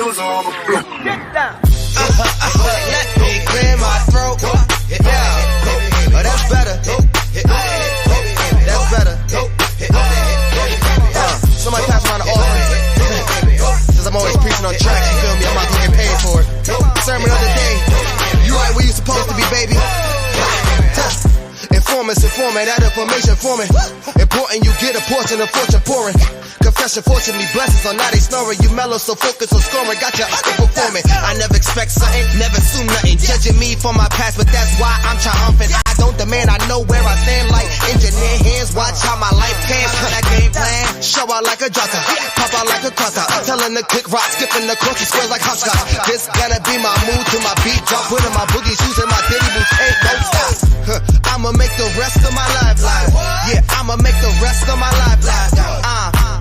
Get down. Let me clear my throat. Yeah. Oh, that's better. That's better. Somebody pass around the offering. Since I'm always preaching on tracks, you feel me? I'm about to get paid for it. Sermon of the day. You right where you supposed to be, baby. Informants informing, that information forming. Important you get a portion of fortune pouring. Confession, fortunately, blessings on now they snoring. You mellow, so focused on scoring. Got you underperforming. I never expect something, never assume nothing. Judging me for my past, but that's why I'm triumphant. I don't demand, I know where I stand like engineer hands. Watch how my life pans. That game plan, show out like a drotter, pop out like a cutter. Telling the quick rock, skipping the course, squares like hopscotch. This gonna be my mood to my beat drop. Putting my boogie shoes in my diddy boots, ain't no stop. I'ma make the rest of my life live. Yeah, I'ma make the rest of my life live.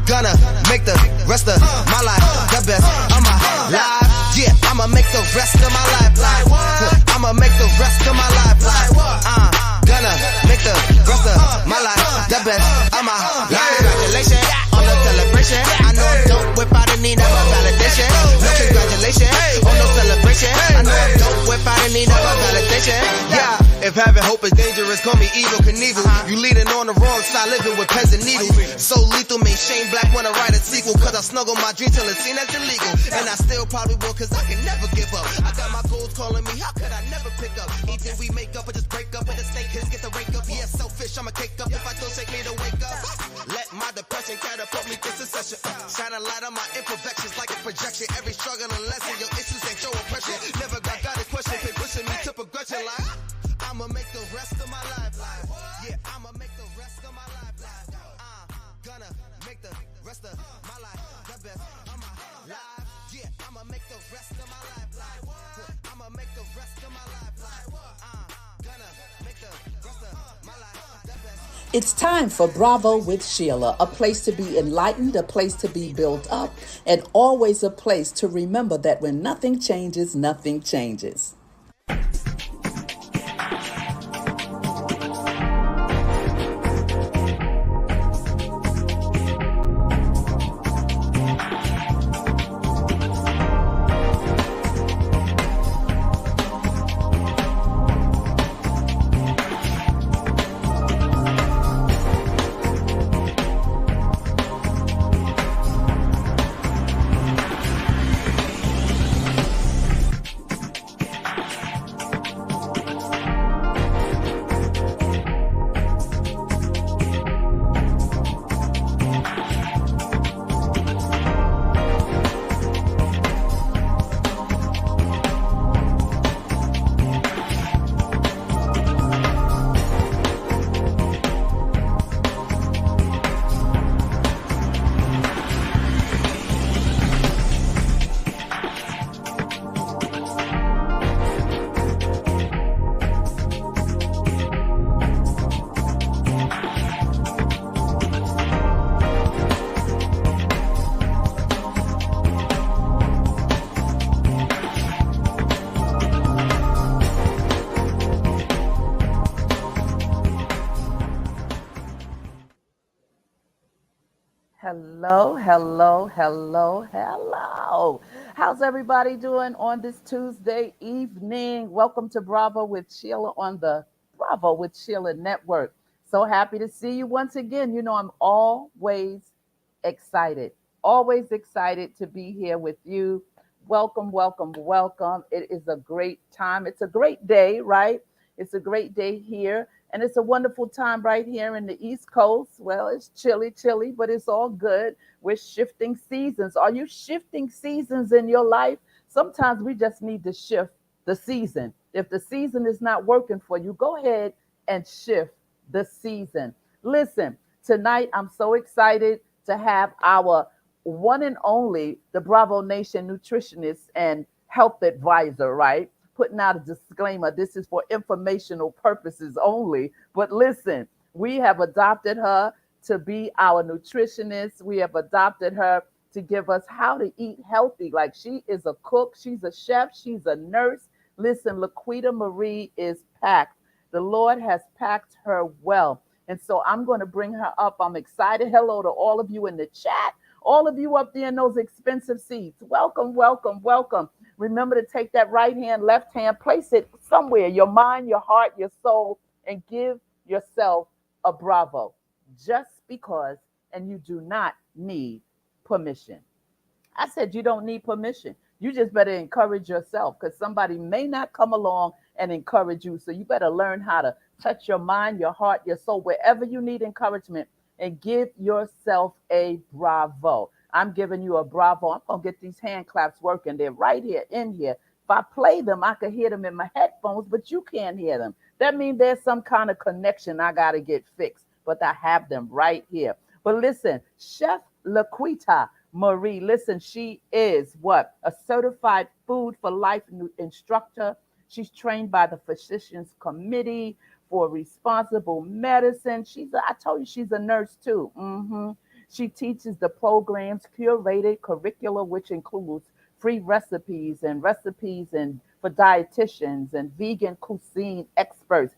Gonna make the rest of my life the best of my life. Yeah, I'ma make the rest of my life live. I'ma make the rest of my life live. Gonna make the rest of my life the best of my life. Congratulations on the celebration. I know I'm dope without a need of a validation. No congratulations on no celebration. I know I'm dope without a need of a validation. Yeah. If having hope is dangerous, call me evil Knievel. You leading on the wrong side, living with peasant needles. So lethal, made Shane Black wanna write a sequel. Cause I snuggle my dream till it's seen as illegal. And I still probably will, cause I can never give up. I got my goals calling me, how could I never pick up? Either we make up or just break up. With the state kids get the rake up. Yeah, selfish, I'ma cake up. If I don't shake me to wake up. Let my depression catapult me to succession. Shine a light on my imperfections like a projection. Every struggle and lesson, your issues ain't your oppression. Never got a question, keep pushing me to progression like I'ma make the rest of my life live. Yeah, I'ma make the rest of my life live. Gonna make the rest of my life the best of my life. Yeah, I'ma make the rest of my life live. I'ma make the rest of my life live. Gonna make the rest of my life the best. It's time for Bravo with Sheila, a place to be enlightened, a place to be built up, and always a place to remember that when nothing changes, nothing changes. Hello. How's everybody doing on this Tuesday evening? Welcome to Bravo with Sheila on the Bravo with Sheila Network. So happy to see you once again. You know, I'm always excited to be here with you. Welcome. It is a great time. It's a great day, right? It's a great day here. And it's a wonderful time right here in the East Coast. Well, it's chilly, but it's all good. We're shifting seasons. Are you shifting seasons in your life? Sometimes we just need to shift the season. If the season is not working for you, go ahead and shift the season. Listen, tonight I'm so excited to have our one and only, the Bravo Nation nutritionist and health advisor, right? Putting out a disclaimer, this is for informational purposes only. But listen, we have adopted her to be our nutritionist. We have adopted her to give us how to eat healthy. Like, she is a cook, she's a chef, she's a nurse. Listen, LaQuita Marie is packed. The Lord has packed her well. And so I'm going to bring her up. I'm excited. Hello to all of you in the chat All of you up there in those expensive seats, welcome, welcome, welcome. Remember to take that right hand, left hand, place it somewhere, your mind, your heart, your soul, and give yourself a bravo just because, and you do not need permission. I said you don't need permission. You just better encourage yourself because somebody may not come along and encourage you. So you better learn how to touch your mind, your heart, your soul, wherever you need encouragement, and give yourself a bravo. I'm giving you a bravo. I'm going to get these hand claps working. They're right here in here. If I play them, I could hear them in my headphones, but you can't hear them. That means there's some kind of connection I got to get fixed, but I have them right here. But listen, Chef LaQuita Marie, listen, she is what? A certified food for life instructor. She's trained by the Physicians Committee for Responsible Medicine. I told you she's a nurse too. She teaches the program's curated curricula, which includes free recipes and for dietitians and vegan cuisine experts.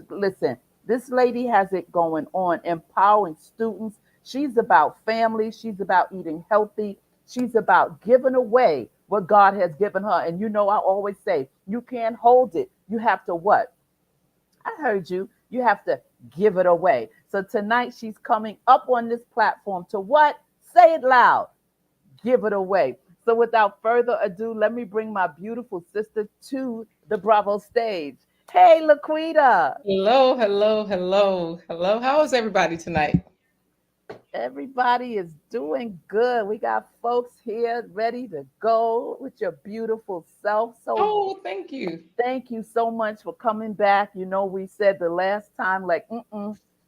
Listen, this lady has it going on, empowering students. She's about family. She's about eating healthy. She's about giving away what God has given her. And you know, I always say, you can't hold it. You have to what? I heard you. You have to give it away. So tonight she's coming up on this platform to what? Say it loud. Give it away. So without further ado, let me bring my beautiful sister to the Bravo stage. Hey, LaQuita. Hello, hello, hello, hello. How is everybody tonight? Everybody is doing good. We got folks here ready to go with your beautiful self. So Oh, thank you. thank you so much for coming back. You know, we said the last time, like,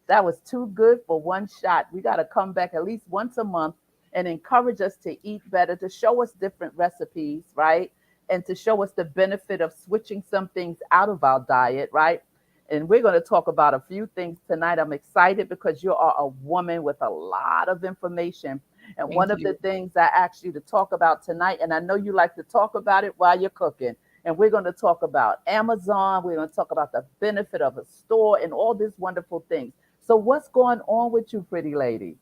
that was too good for one shot. We got to come back at least once a month and encourage us to eat better, to show us different recipes, right? And to show us the benefit of switching some things out of our diet, right? And we're going to talk about a few things tonight. I'm excited because you are a woman with a lot of information. And one Thank of the you. things I asked you to talk about tonight, and I know you like to talk about it while you're cooking, and we're going to talk about Amazon. We're going to talk about the benefit of a store and all these wonderful things. So, what's going on with you, pretty lady?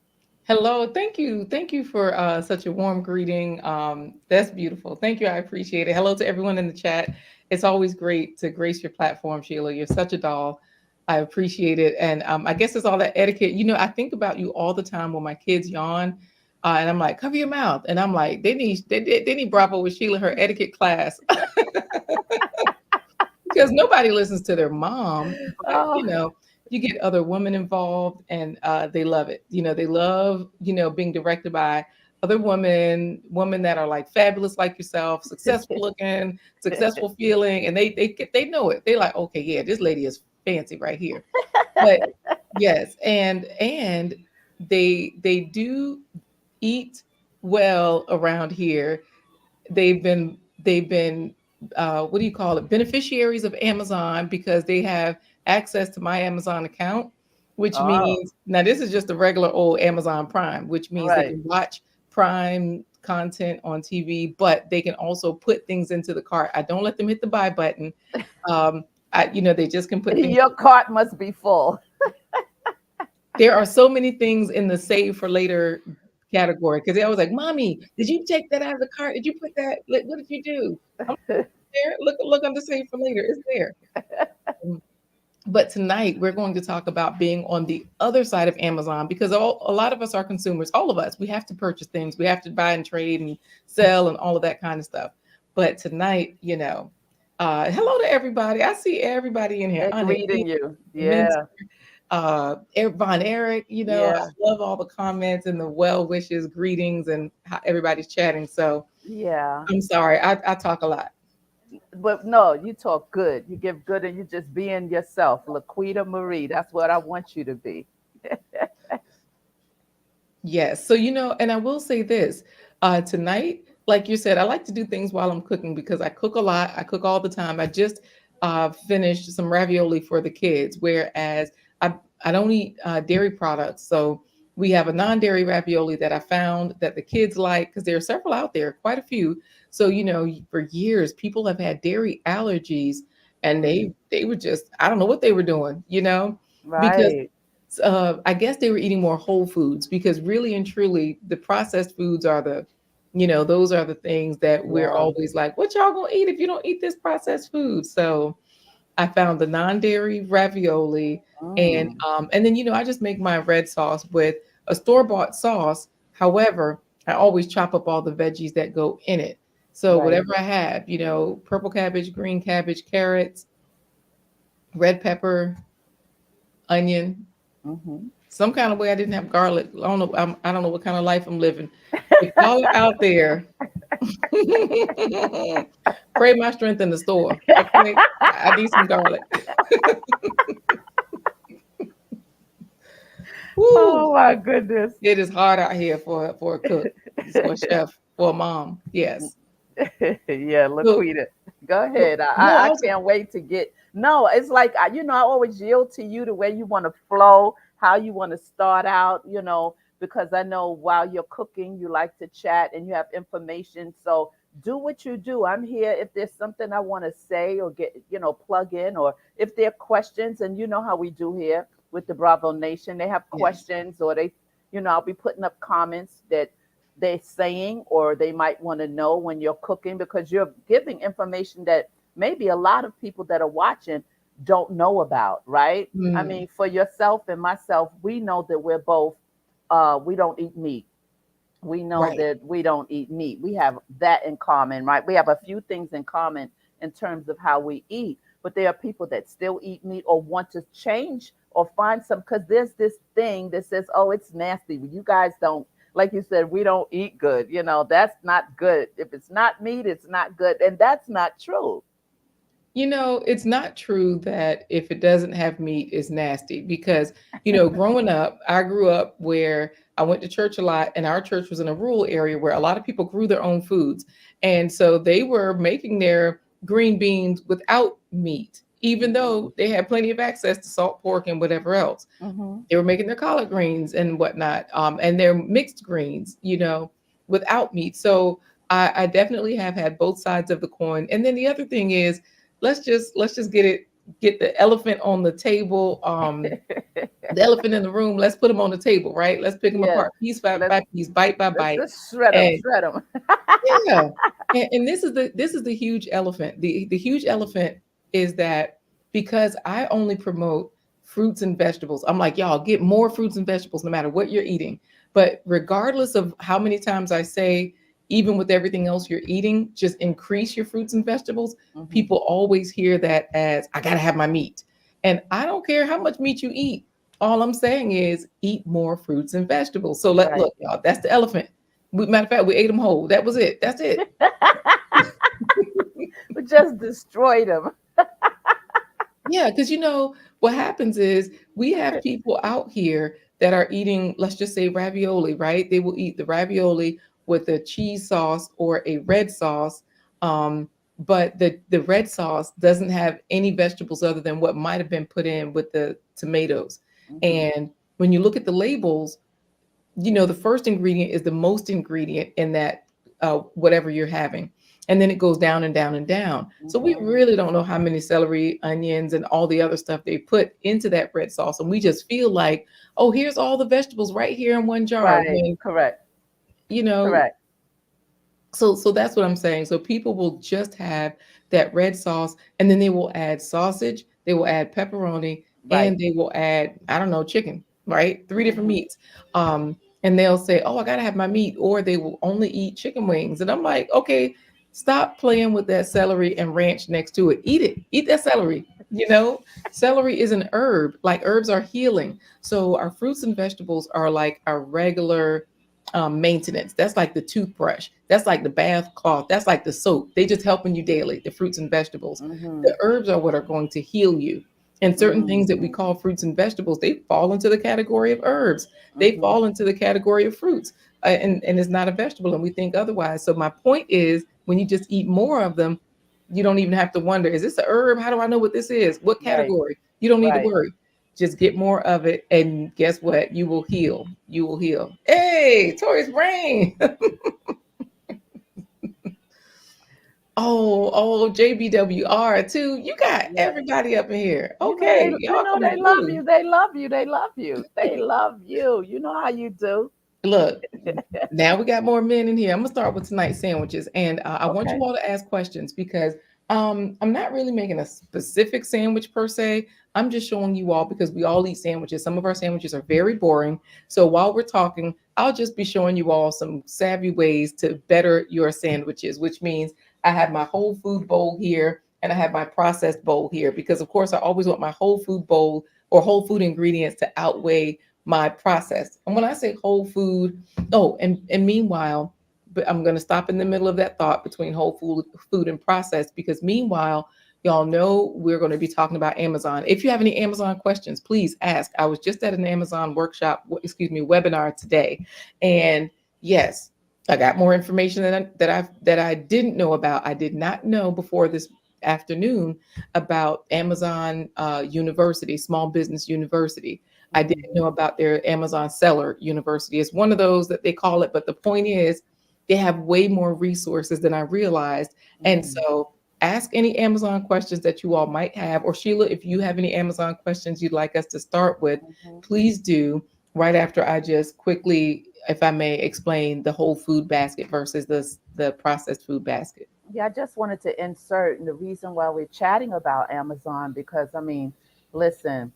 Hello, thank you. Thank you for such a warm greeting. That's beautiful. Thank you. I appreciate it. Hello to everyone in the chat. It's always great to grace your platform, Sheila. You're such a doll. I appreciate it. And I guess it's all that etiquette. You know, I think about you all the time when my kids yawn. And I'm like, cover your mouth. And I'm like, they need Bravo with Sheila, her etiquette class. Because nobody listens to their mom, but Oh, you get other women involved and they love it. They love, being directed by other women that are like fabulous like yourself, successful looking, successful feeling, and they know it. They like, okay, yeah, this lady is fancy right here. But yes, and they do eat well around here. They've been what do you call it, beneficiaries of Amazon because they have access to my Amazon account, which oh, means now this is just a regular old Amazon Prime, which means they right. can watch Prime content on TV, but they can also put things into the cart. I don't let them hit the buy button. They just can put things. Your cart must be full. There are so many things in the save for later category because they always like, "Mommy, did you take that out of the cart? Did you put that? What did you do?" I'm there. Look under save for later. It's there. Um, But tonight we're going to talk about being on the other side of Amazon because a lot of us are consumers. All of us, we have to purchase things. We have to buy and trade and sell and all of that kind of stuff. But tonight, hello to everybody. I see everybody in here. They're Anya, greeting you. Vince, Yeah, Von Eric, I yeah, love all the comments and the well wishes, greetings, and how everybody's chatting. So yeah. I'm sorry, I talk a lot. But no, you talk good. You give good and you just being yourself. Laquita Marie. That's what I want you to be. Yes. So, and I will say this tonight, like you said, I like to do things while I'm cooking because I cook a lot. I cook all the time. I just finished some ravioli for the kids, whereas I don't eat dairy products. So we have a non-dairy ravioli that I found that the kids like because there are several out there, quite a few. So, for years, people have had dairy allergies and Mm, they were just, I don't know what they were doing, because right. I guess they were eating more whole foods because really and truly, the processed foods are those are the things that we're Yeah. always like, what y'all gonna eat if you don't eat this processed food? So I found the non-dairy ravioli, Mm, and then I just make my red sauce with a store-bought sauce. However, I always chop up all the veggies that go in it. So right. whatever I have, purple cabbage, green cabbage, carrots, red pepper, onion, Hmm. some kind of way I didn't have garlic. I don't know. I don't know what kind of life I'm living. If y'all are out there, pray my strength in the store. Okay, I need some garlic. Woo! Oh my goodness. It is hard out here for a cook, for a chef, for a mom. Yes. Yeah, So, LaQuita. Go so ahead. no, I can't wait to get. No, it's like I always yield to you the way you want to flow, how you want to start out. Because I know while you're cooking, you like to chat and you have information. So do what you do. I'm here if there's something I want to say or get, plug in, or if there are questions, and you know how we do here with the Bravo Nation. They have yes. questions, or I'll be putting up comments that they're saying, or they might want to know when you're cooking, because you're giving information that maybe a lot of people that are watching don't know about, right? I Mm, mean, for yourself and myself, we know that we're both, we don't eat meat. We know right. that we don't eat meat. We have that in common, right? We have a few things in common in terms of how we eat, but there are people that still eat meat or want to change or find some, because there's this thing that says, oh, it's nasty. You guys don't, like you said, we don't eat good. That's not good. If it's not meat, it's not good. And that's not true. It's not true that if it doesn't have meat, it's nasty because, growing up, I grew up where I went to church a lot, and our church was in a rural area where a lot of people grew their own foods. And so they were making their green beans without meat, even though they had plenty of access to salt pork and whatever else. Mm-hmm. They were making their collard greens and whatnot, and their mixed greens, without meat. So I definitely have had both sides of the coin. And then the other thing is, let's just get the elephant on the table. The elephant in the room. Let's put them on the table, right? Let's pick them Yes. apart, piece by, Let's by piece, bite by let's bite, just shred them, and shred them. yeah. And this is the huge elephant. The huge elephant is that because I only promote fruits and vegetables, I'm like, y'all get more fruits and vegetables no matter what you're eating. But regardless of how many times I say, even with everything else you're eating, just increase your fruits and vegetables, Hmm. people always hear that as I gotta have my meat. And I don't care how much meat you eat. All I'm saying is eat more fruits and vegetables. So Right. look, y'all, that's the elephant. Matter of fact, we ate them whole. That was it. That's it. We just destroyed them. Yeah, because what happens is we have people out here that are eating, let's just say ravioli, right? They will eat the ravioli with a cheese sauce or a red sauce. But the red sauce doesn't have any vegetables other than what might have been put in with the tomatoes. Hmm. And when you look at the labels, the first ingredient is the most ingredient in that whatever you're having. And then it goes down and down and down. So we Hmm. really don't know how many celery, onions, and all the other stuff they put into that red sauce. And we just feel like, oh, here's all the vegetables right here in one jar. Right. When, Correct. you know, Correct. so that's what I'm saying. So people will just have that red sauce, and then they will add sausage, they will add pepperoni, Right. and they will add, I don't know, chicken, right? Three different Hmm. meats. And they'll say, "Oh, I gotta have my meat," or they will only eat chicken wings. And I'm like, okay, stop playing with that celery and ranch next to it. Eat it. Eat that celery. Celery is an herb. Like herbs are healing. So our fruits and vegetables are like our regular maintenance. That's like the toothbrush. That's like the bath cloth. That's like the soap. They just helping you daily, the fruits and vegetables. Hmm. The herbs are what are going to heal you. And certain things that we Hmm. call fruits and vegetables, they fall into the category of herbs. They Hmm. fall into the category of fruits. And it's not a vegetable, and we think otherwise. So my point is, when you just eat more of them, you don't even have to wonder, is this a herb? How do I know what this is? What Right. category? You don't need to Right. worry. Just get more of it, and guess what? You will heal. You will heal. Hey, Tori's brain. Oh, JBWR too. You got Yes. everybody up in here. You know they Okay, you y'all know coming they love through. you. They love you. They love you. They love you. You know how you do. Look, now we got more men in here. I'm gonna start with tonight's sandwiches, and I want you Okay. all to ask questions because I'm not really making a specific sandwich per se. I'm just showing you all because we all eat sandwiches. Some of our sandwiches are very boring. So while we're talking, I'll just be showing you all some savvy ways to better your sandwiches, which means I have my whole food bowl here and I have my processed bowl here because, of course, I always want my whole food bowl or whole food ingredients to outweigh my processed. And when I say whole food, oh, and meanwhile, but I'm going to stop in the middle of that thought between whole food and processed because meanwhile, y'all know we're going to be talking about Amazon. If you have any Amazon questions, please ask. I was just at an Amazon workshop, excuse me, webinar today, and yes, I got more information that I didn't know about. I did not know before this afternoon about Amazon University, Small Business University. I didn't know Mhm. about their Amazon Seller University. It's one of those that they call it, but the point is they have way more resources than I realized. And Mhm. so ask any Amazon questions that you all might have. Or Sheila, if you have any Amazon questions you'd like us to start with, Mhm. please do right after I just quickly, if I may, explain the whole food basket versus the processed food basket. Yeah, I just wanted to insert and the reason why we're chatting about Amazon because I mean, listen,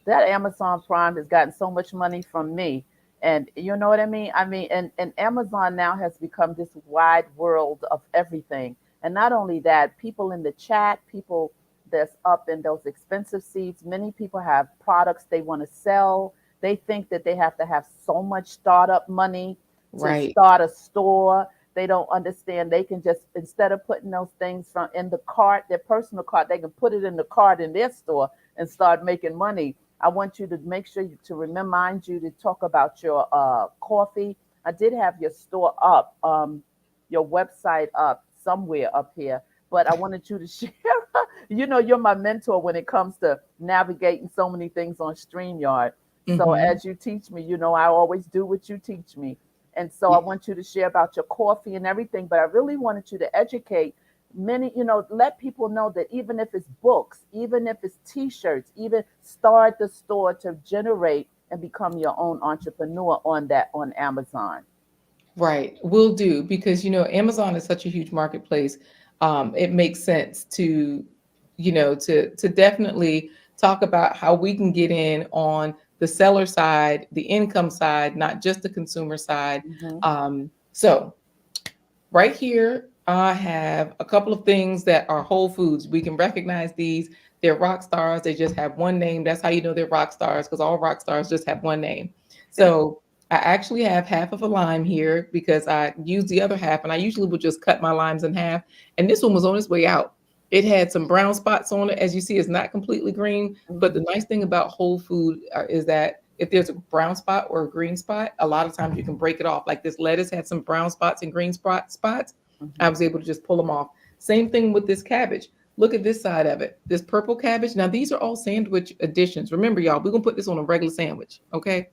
that Amazon Prime has gotten so much money from me. And you know what I mean? I mean, and Amazon now has become this wide world of everything. And not only that, people in the chat, people that's up in those expensive seats, many people have products they want to sell. They think that they have to have so much startup money to Right. start a store. They don't understand they can just instead of putting those things from in the cart, their personal cart, they can put it in the cart in their store and start making money. I want you to make sure to remind you to talk about your coffee. I did have your store up, your website up somewhere up here, but I wanted you to share. You know, you're my mentor when it comes to navigating so many things on StreamYard. So Mm-hmm. as you teach me, you know, I always do what you teach me. And so I Yeah. want you to share about your coffee and everything, but I really wanted you to educate many, you know, let people know that even if it's books, even if it's t-shirts, even start the store to generate and become your own entrepreneur on that on Amazon. Right, will do because Amazon is such a huge marketplace. It makes sense to to definitely talk about how we can get in on the seller side, the income side, not just the consumer side. Hmm. So right here, I have a couple of things that are Whole Foods. We can recognize these. They're rock stars. They just have one name. That's how you know they're rock stars because all rock stars just have one name. So I actually have half of a lime here because I used the other half, and I usually would just cut my limes in half. And this one was on its way out. It had some brown spots on it. As you see, it's not completely green. But the Hmm. nice thing about Whole Food is that if there's a brown spot or a green spot, a lot of times you can break it off. Like this lettuce had some brown spots and green spots. I Hmm. was able to just pull them off. Same thing with this cabbage. Look at this side of it. This purple cabbage. Now these are all sandwich additions. Remember, y'all, we're gonna put this on a regular sandwich, okay?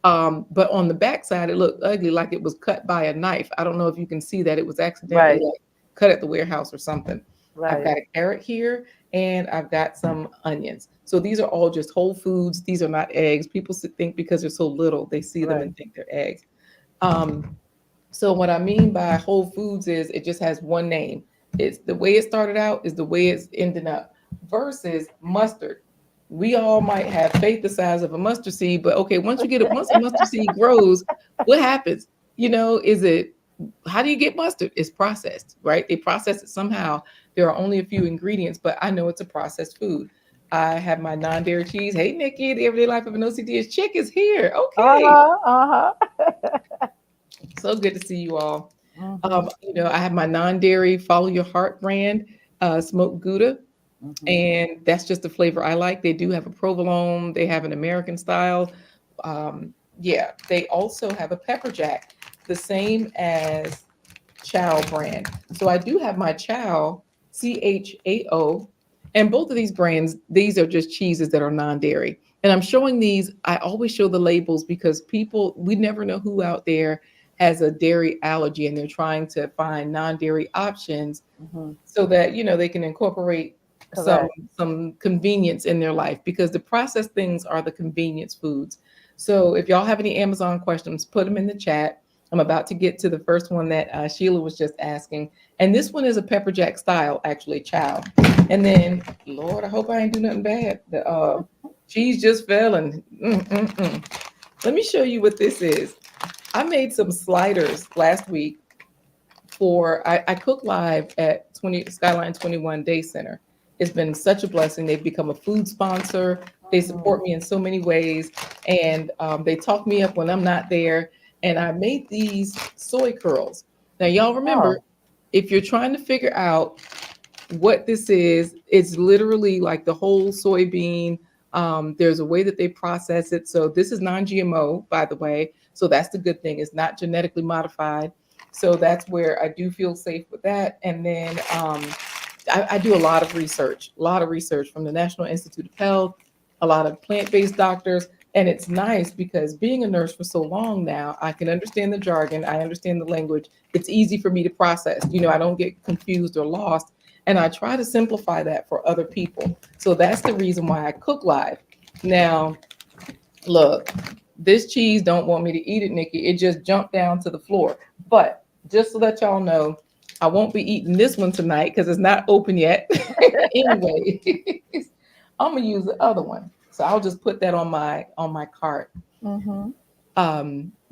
But on the back side, it looked ugly, like it was cut by a knife. I don't know if you can see that it was accidentally Right, like cut at the warehouse or something. I've right, got a carrot here and I've got some onions. So these are all just whole foods. These are not eggs. People think because they're so little, they see them right, and think they're eggs. Um, so what I mean by Whole Foods is it just has one name. It's the way it started out is the way it's ending up. Versus mustard. We all might have faith the size of a mustard seed, but okay, once a mustard seed grows, what happens? Is it how do you get mustard? It's processed, right? They process it somehow. There are only a few ingredients, but I know it's a processed food. I have my non-dairy cheese. Hey, Nikki, the everyday life of an OCD is chick is here. Okay, uh-huh, uh-huh. so good to see you all. Hmm. I have my non-dairy Follow Your Heart brand, smoked Gouda, Hmm. and that's just the flavor I like. They do have a provolone. They have an American style. Yeah, they also have a pepper jack, the same as Chow brand. So I do have my Chow, CHAO, and both of these brands, these are just cheeses that are non-dairy. And I'm showing these, I always show the labels because people, we never know who out there has a dairy allergy, and they're trying to find non-dairy options Hmm. so that they can incorporate some Correct. some convenience in their life, because the processed things are the convenience foods. So if y'all have any Amazon questions, put them in the chat. I'm about to get to the first one that Sheila was just asking, and this one is a pepper jack style, actually, chow. And then, Lord, I hope I ain't do nothing bad. The cheese just fell, and let me show you what this is. I made some sliders last week for I cook live at 20 Skyline 21 Day Center. It's been such a blessing. They've become a food sponsor. They Hmm. support me in so many ways, and they talk me up when I'm not there. And I made these soy curls. Now, y'all remember, Oh, if you're trying to figure out what this is, it's literally like the whole soybean. There's a way that they process it. So this is non-GMO, by the way. So that's the good thing. It's not genetically modified. So that's where I do feel safe with that. And then I do a lot of research from the National Institute of Health, a lot of plant-based doctors. And it's nice because being a nurse for so long now, I can understand the jargon, I understand the language. It's easy for me to process. I don't get confused or lost. And I try to simplify that for other people. So that's the reason why I cook live. Now, look, this cheese don't want me to eat it, Nikki. It just jumped down to the floor. But just to let y'all know, I won't be eating this one tonight because it's not open yet. Anyway, I'm gonna use the other one. So I'll just put that on my cart. hmm.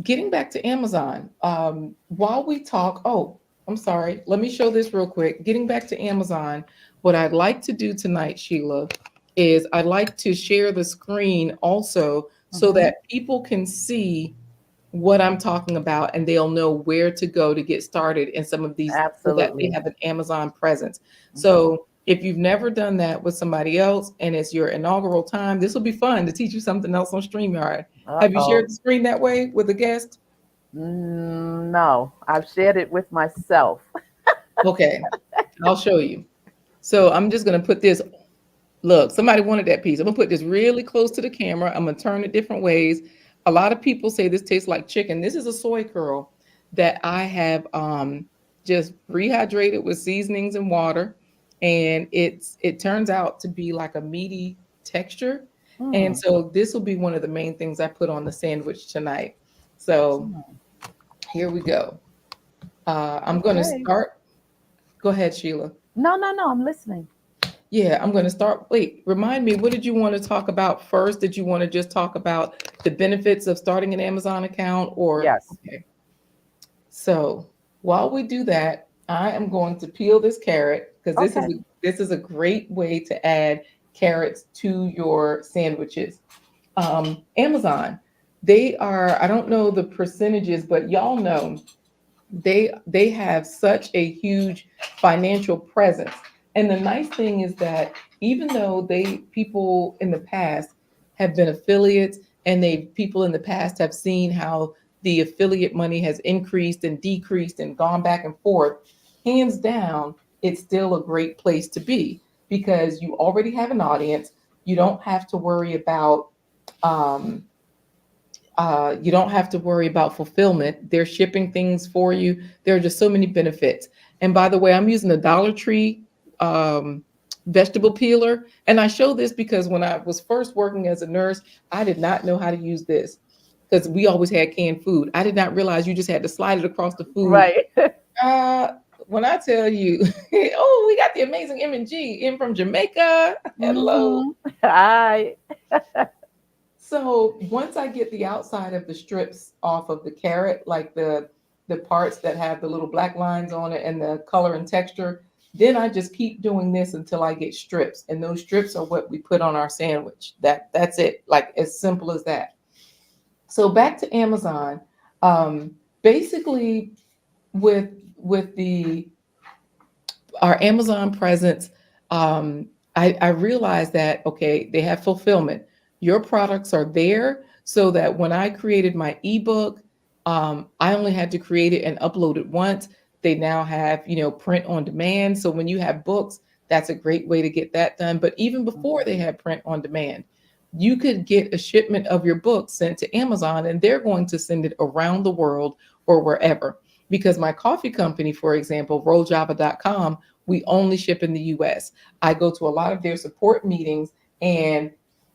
Getting back to Amazon, while we talk, oh, I'm sorry, let me show this real quick. Getting back to Amazon, what I'd like to do tonight, Sheila, is I'd like to share the screen also so Hmm. that people can see what I'm talking about, and they'll know where to go to get started in some of these so that they Absolutely. have an Amazon presence. Hmm. So if you've never done that with somebody else and it's your inaugural time, this will be fun to teach you something else on StreamYard. Have you shared Uh-oh. the screen that way with a guest? No, I've shared it with myself. Okay, I'll show you. So I'm just gonna put this. Look, somebody wanted that piece. I'm gonna put this really close to the camera. I'm gonna turn it different ways. A lot of people say this tastes like chicken. This is a soy curl that I have just rehydrated with seasonings and water, and it turns out to be like a meaty texture. And Hmm. so this will be one of the main things I put on the sandwich tonight. So Hmm. here we go. I'm going to Okay. start. Go ahead, Sheila. No, no, no. I'm listening. Yeah, I'm going to start. Wait, remind me, what did you want to talk about first? Did you want to just talk about the benefits of starting an Amazon account or? Yes. Okay. So while we do that, I am going to peel this carrot because Okay. this is a great way to add carrots to your sandwiches. Amazon, they are, I don't know the percentages, but y'all know they have such a huge financial presence. And the nice thing is that even though they people in the past have been affiliates, and they people in the past have seen how the affiliate money has increased and decreased and gone back and forth, hands down, it's still a great place to be because you already have an audience. You don't have to worry about um, fulfillment. They're shipping things for you. There are just so many benefits. And by the way, I'm using a Dollar Tree um, vegetable peeler. And I show this because when I was first working as a nurse, I did not know how to use this because we always had canned food. I did not realize you just had to slide it across the food. Right. Uh, when I tell you, oh, we got the amazing M&G in from Jamaica. Hello. Hmm. I. So once I get the outside of the strips off of the carrot, like the parts that have the little black lines on it and the color and texture, then I just keep doing this until I get strips. And those strips are what we put on our sandwich. That's it. Like as simple as that. So back to Amazon. Basically with the our Amazon presence, I realized that, okay, they have fulfillment. Your products are there so that when I created my ebook, I only had to create it and upload it once. They now have, print on demand. So when you have books, that's a great way to get that done. But even before they had print on demand, you could get a shipment of your book sent to Amazon and they're going to send it around the world or wherever. Because my coffee company, for example, rolljava.com, we only ship in the US. I go to a lot of their support meetings and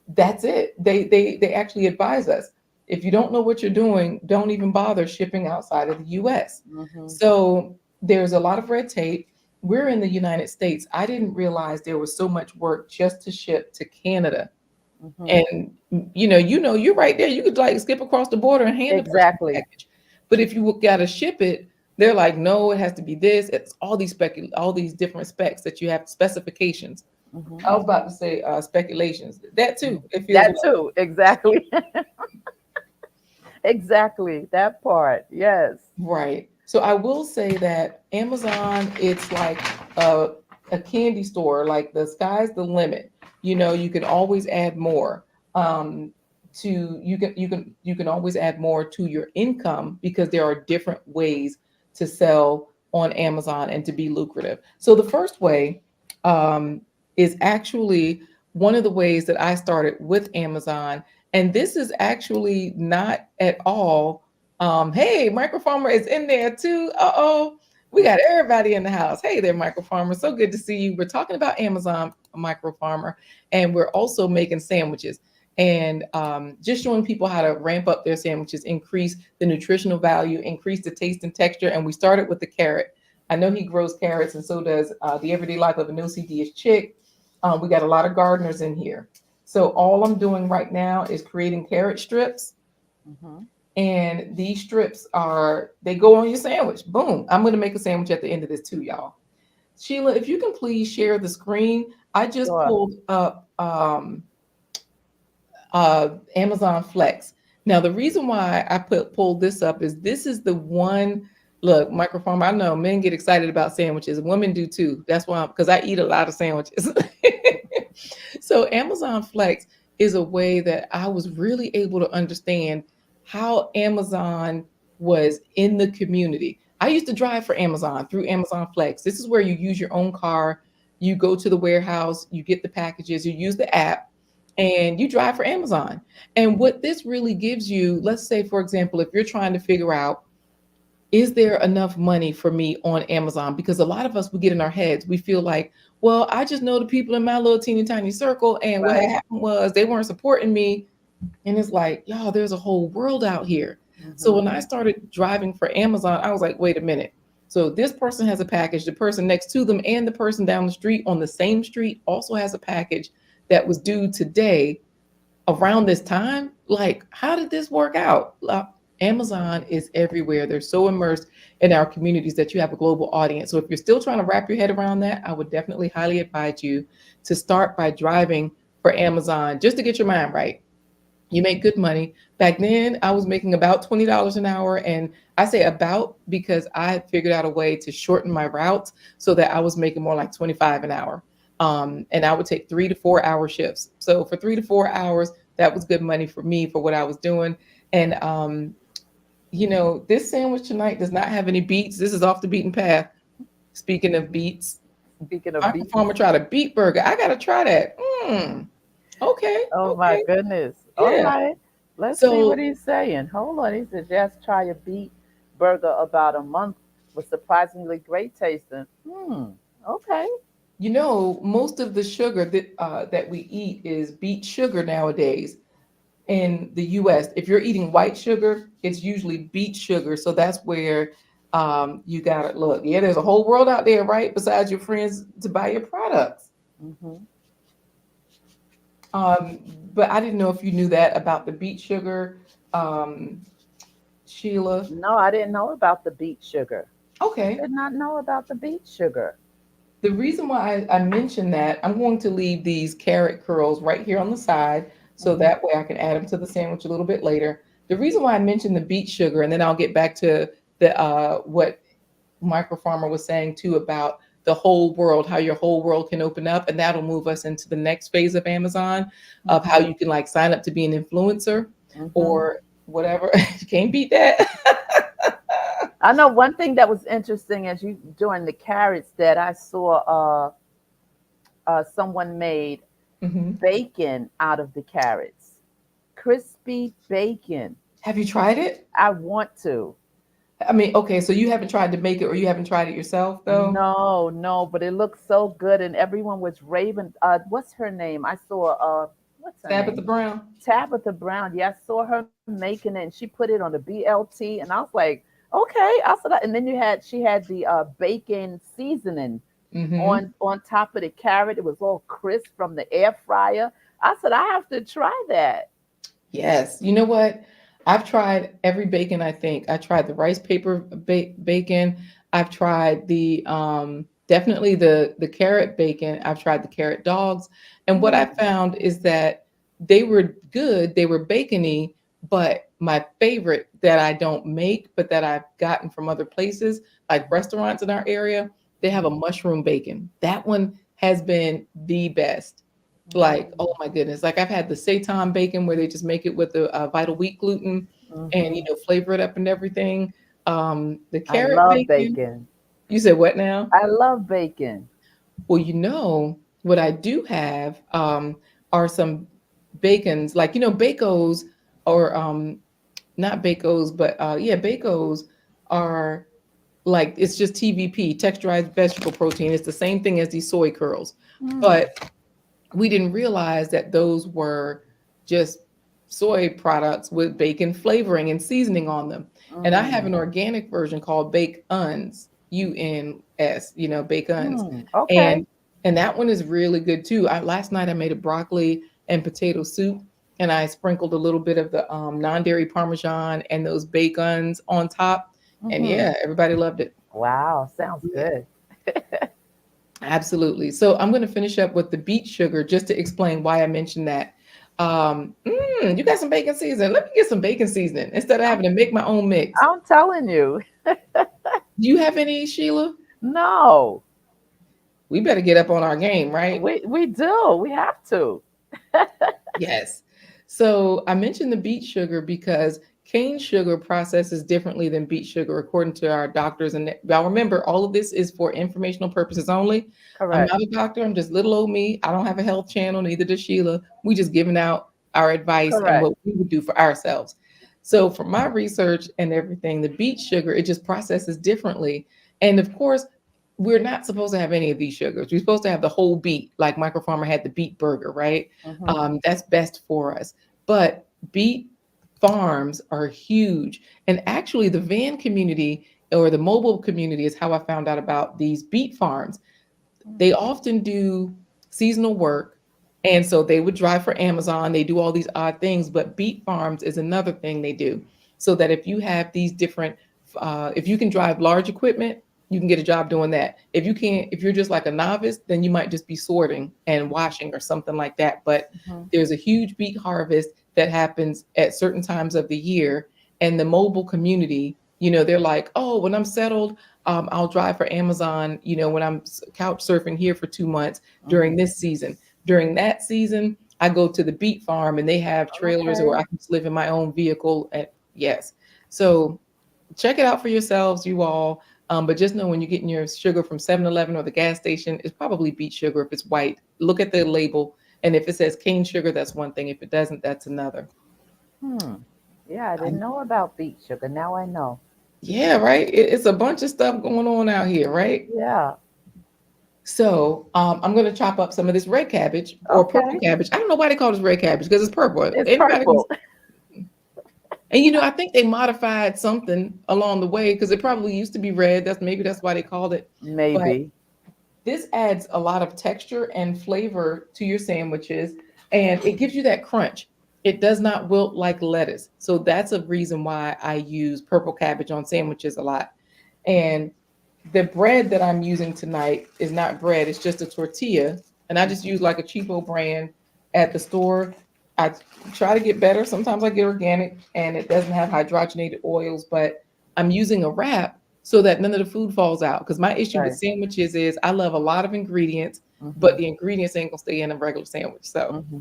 that's it. They actually advise us. If you don't know what you're doing, don't even bother shipping outside of the US. Mm-hmm. So there's a lot of red tape. We're in the United States. I didn't realize there was so much work just to ship to Canada. Mm-hmm. And you're right there. You could like skip across the border and hand the person the Exactly. package. But if you got to ship it, they're like, no, it has to be this. It's all these different specs that you have specifications. Mm-hmm. I was about to say speculations. That too. It feels That like too. Exactly. Exactly. That part. Yes. right. So I will say that Amazon, it's like a, a candy store. Like the sky's the limit. You can always add more. To you can always add more to your income because there are different ways to sell on Amazon and to be lucrative. So the first way um, is actually one of the ways that I started with Amazon, and this is actually not at all hey, Microfarmer is in there too. Uh-oh. We got everybody in the house. Hey there, Microfarmer. So good to see you. We're talking about Amazon Microfarmer, and we're also making sandwiches and just showing people how to ramp up their sandwiches, increase the nutritional value, increase the taste and texture. And we started with the carrot. I know he grows carrots, and so does the everyday life of an OCD-ish chick. We got a lot of gardeners in here. So all I'm doing right now is creating carrot strips, Mm-hmm. and these strips they go on your sandwich. Boom. I'm going to make a sandwich at the end of this too, y'all. Sheila, if you can please share the screen. I just Sure. pulled up Amazon Flex. Now, the reason why I pulled this up is this is the one. Look, microfarm. I know men get excited about sandwiches. Women do too. That's why, because I eat a lot of sandwiches. So Amazon Flex is a way that I was really able to understand how Amazon was in the community. I used to drive for Amazon through Amazon Flex. This is where you use your own car. You go to the warehouse, you get the packages, you use the app, and you drive for Amazon. And what this really gives you, let's say, for example, if you're trying to figure out, is there enough money for me on Amazon? Because a lot of us, we get in our heads, we feel like, well, I just know the people in my little teeny tiny circle. And what Right. happened was they weren't supporting me. And it's like, y'all, there's a whole world out here. So Mm-hmm. when I started driving for Amazon, I was like, wait a minute. So this person has a package, the person next to them and the person down the street on the same street also has a package that was due today around this time. Like, how did this work out? Amazon is everywhere. They're so immersed in our communities that you have a global audience. So if you're still trying to wrap your head around that, I would definitely highly advise you to start by driving for Amazon just to get your mind right. You make good money. Back then, I was making about $20 an hour. And I say about because I had figured out a way to shorten my routes so that I was making more like 25 an hour. And I would take 3 to 4 hour shifts. So for 3 to 4 hours, that was good money for me for what I was doing. And, this sandwich tonight does not have any beets. This is off the beaten path. Speaking of beets, Speaking of my beets. performer tried a beet burger. I got to try that. Okay. Oh my Okay. goodness. All Yeah. right. Let's see what So he's saying. Hold on. He said, just try a beet burger about a month was surprisingly great tasting. Okay. most of the sugar that we eat is beet sugar nowadays in the U.S. If you're eating white sugar, it's usually beet sugar. So that's where you got to look. Yeah, there's a whole world out there, right? Besides your friends to buy your products. Mm-hmm. Um, but I didn't know if you knew that about the beet sugar, um, Sheila. No, I didn't know about the beet sugar. Okay. Did not know about the beet sugar. The reason why I mentioned that, I'm going to leave these carrot curls right here on the side so Mm-hmm. that way I can add them to the sandwich a little bit later. The reason why I mentioned the beet sugar, and then I'll get back to the what Microfarmer was saying too about the whole world, how your whole world can open up, and that'll move us into the next phase of Amazon, of how Mm-hmm. you can like sign up to be an influencer Mm-hmm. or whatever. You can't beat that. I know one thing that was interesting as you doing the carrots that I saw someone made. Hmm. bacon out of the carrots. Crispy bacon. Have you tried it? I want to. I mean, okay, so you haven't tried to make it, or you haven't tried it yourself, though? No, no, but it looks so good, and everyone was raving. What's her name? I saw. What's her Tabitha name? Brown. Tabitha Brown. Yeah, I saw her making it, and she put it on the BLT, and I was like, okay. I said, and then she had the bacon seasoning Hmm. on top of the carrot. It was all crisp from the air fryer. I said, I have to try that. Yes. You know what? I've tried every bacon, I think. I tried the rice paper bacon. I've tried the definitely the carrot bacon. I've tried the carrot dogs. And what I Mm, found is that they were good, they were bacony, but my favorite that I don't make, but that I've gotten from other places, like restaurants in our area, they have a mm, mushroom bacon. That one has been the best. Like, oh mm, my goodness. Like I've had the seitan bacon where they just make it with the vital wheat gluten and, hmm. flavor it up and everything. The I carrot love bacon. bacon. You said what now? I love bacon. Well, what I do have are some bacons, like, Bacos or not Bacos, but yeah, Bacos are like, it's just TVP, texturized vegetable protein. It's the same thing as these soy curls. Mm, But we didn't realize that those were just soy products with bacon flavoring and seasoning on them. And I have mm, an organic version called Bake Uns, UNS, Bake Uns. okay. And that one is really good too. Last night I made a broccoli and potato soup, and I sprinkled a little bit of the non-dairy parmesan and those bacons on top. And Hmm. yeah, everybody loved it. Wow, sounds Yeah. good. Absolutely. So I'm going to finish up with the beet sugar just to explain why I mentioned that. You got some bacon seasoning. Let me get some bacon seasoning instead of I'm, having to make my own mix. I'm telling you. Do you have any, Sheila? No, We better get up on our game, right? we do. We have to. Yes. So I mentioned the beet sugar because cane sugar processes differently than beet sugar, according to our doctors. And y'all remember, all of this is for informational purposes only. I'm Correct. not a doctor. I'm just little old me. I don't have a health channel, neither does Sheila. We just giving out our advice and Correct. what we would do for ourselves. So from my research and everything, the beet sugar, it just processes differently. And of course, we're not supposed to have any of these sugars. We're supposed to have the whole beet, like Michael Farmer had the beet burger, right? Hmm. That's best for us. But beet farms are huge. And actually, the van community or the mobile community is how I found out about these beet farms. They often do seasonal work. And so they would drive for Amazon. They do all these odd things, but beet farms is another thing they do. So that if you have these different, if you can drive large equipment, you can get a job doing that. If you can't, if you're just like a novice, then you might just be sorting and washing or something like that. But Hmm. there's a huge beet harvest that happens at certain times of the year. And the mobile community, they're like, oh, when I'm settled, I'll drive for Amazon, when I'm couch surfing here for 2 months during Hmm. this season. During that season, I go to the beet farm and they have trailers, or Okay. I can just live in my own vehicle. And yes. So check it out for yourselves, you all. But just know when you're getting your sugar from 7-Eleven or the gas station, it's probably beet sugar if it's white. Look at the label. And if it says cane sugar, that's one thing. If it doesn't, that's another. Hmm. Yeah, I didn't know about beet sugar. Now I know. Yeah, right. It's a bunch of stuff going on out here, right? Yeah. So I'm going to chop up some of this red cabbage or purple Okay. cabbage. I don't know why they call this red cabbage because it's purple. It's Anybody can. purple. And I think they modified something along the way because it probably used to be red. That's why they called it. But Maybe. this adds a lot of texture and flavor to your sandwiches, and it gives you that crunch. It does not wilt like lettuce. So that's a reason why I use purple cabbage on sandwiches a lot. And the bread that I'm using tonight is not bread, it's just a tortilla. And I just use like a cheapo brand at the store. I try to get better. Sometimes I get organic and it doesn't have hydrogenated oils, but I'm using a wrap so that none of the food falls out. Because my issue with Right. sandwiches is I love a lot of ingredients, but Hmm. the ingredients ain't gonna stay in a regular sandwich. So, Hmm.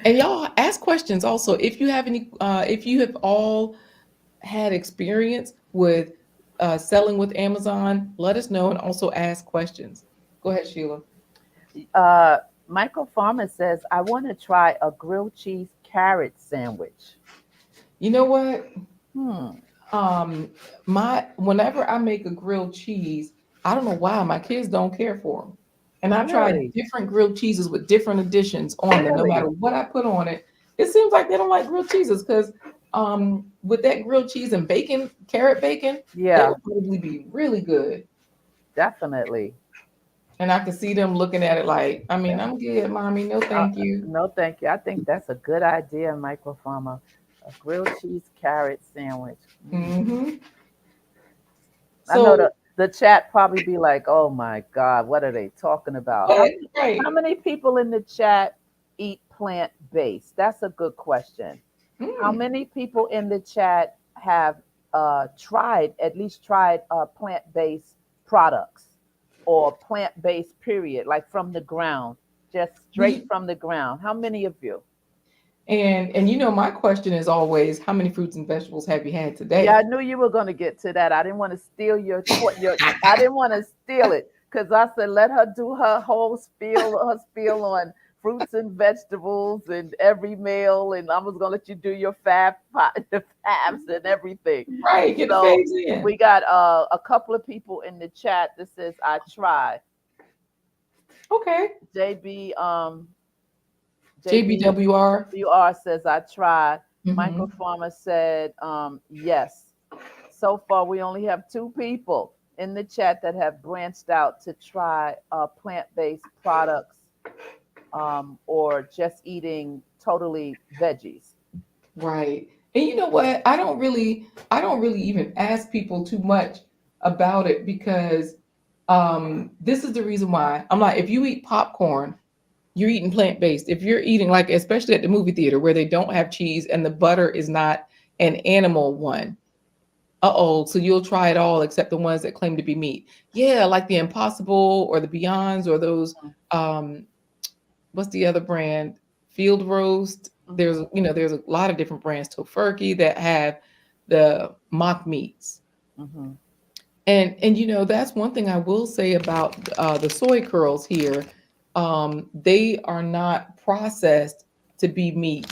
and y'all ask questions also. If you have all had experience with selling with Amazon, let us know and also ask questions. Go ahead, Sheila. Uh, Michael Farmer says, I want to try a grilled cheese carrot sandwich. You know what? Hmm. Um, my whenever I make a grilled cheese, I don't know why my kids don't care for them. And I've tried Really? different grilled cheeses with different additions on them. No matter Really? what I put on it, it seems like they don't like grilled cheeses because with that grilled cheese and bacon, carrot bacon, that Yeah, would probably be really good. definitely. And I can see them looking at it like, I mean, I'm good, mommy. No, Uh, thank you. no, thank you. I think that's a good idea, Michael Farmer. A grilled cheese carrot sandwich. Mm. Hmm. I know So, the chat probably be like, "Oh my God, what are they talking about?" but How right. many people in the chat eat plant based? That's a good question. How Mm. many people in the chat have tried, at least tried plant based products or plant based period, like from the ground, just straight You, from the ground? How many of you? and you know, my question is always, how many fruits and vegetables have you had Yeah, I today? knew you were going to get to that. I didn't want to steal your. I didn't want to steal it because I said let her do her spiel on fruits and vegetables and every meal, and I was going to let you do your the fabs and everything. Right, get the So faves in. we got a couple of people in the chat that says I try. Okay. JB JBWR. JBWR says I tried. Michael Hmm. Farmer said yes. So far, we only have two people in the chat that have branched out to try plant-based products or just eating totally veggies. Right. And you know what? I don't really even ask people too much about it because this is the reason why. I'm like, if you eat popcorn, you're eating plant-based. If you're eating like especially at the movie theater where they don't have cheese and the butter is not an animal one. Uh-oh, so you'll try it all except the ones that claim to be meat. Yeah, like the Impossible or the Beyonds or those um what's the other brand? Field Roast. There's Mm-hmm, there's a lot of different brands, Tofurkey, that have the mock meats. mm-hmm, And that's one thing I will say about the soy curls here. They are not processed to be meat.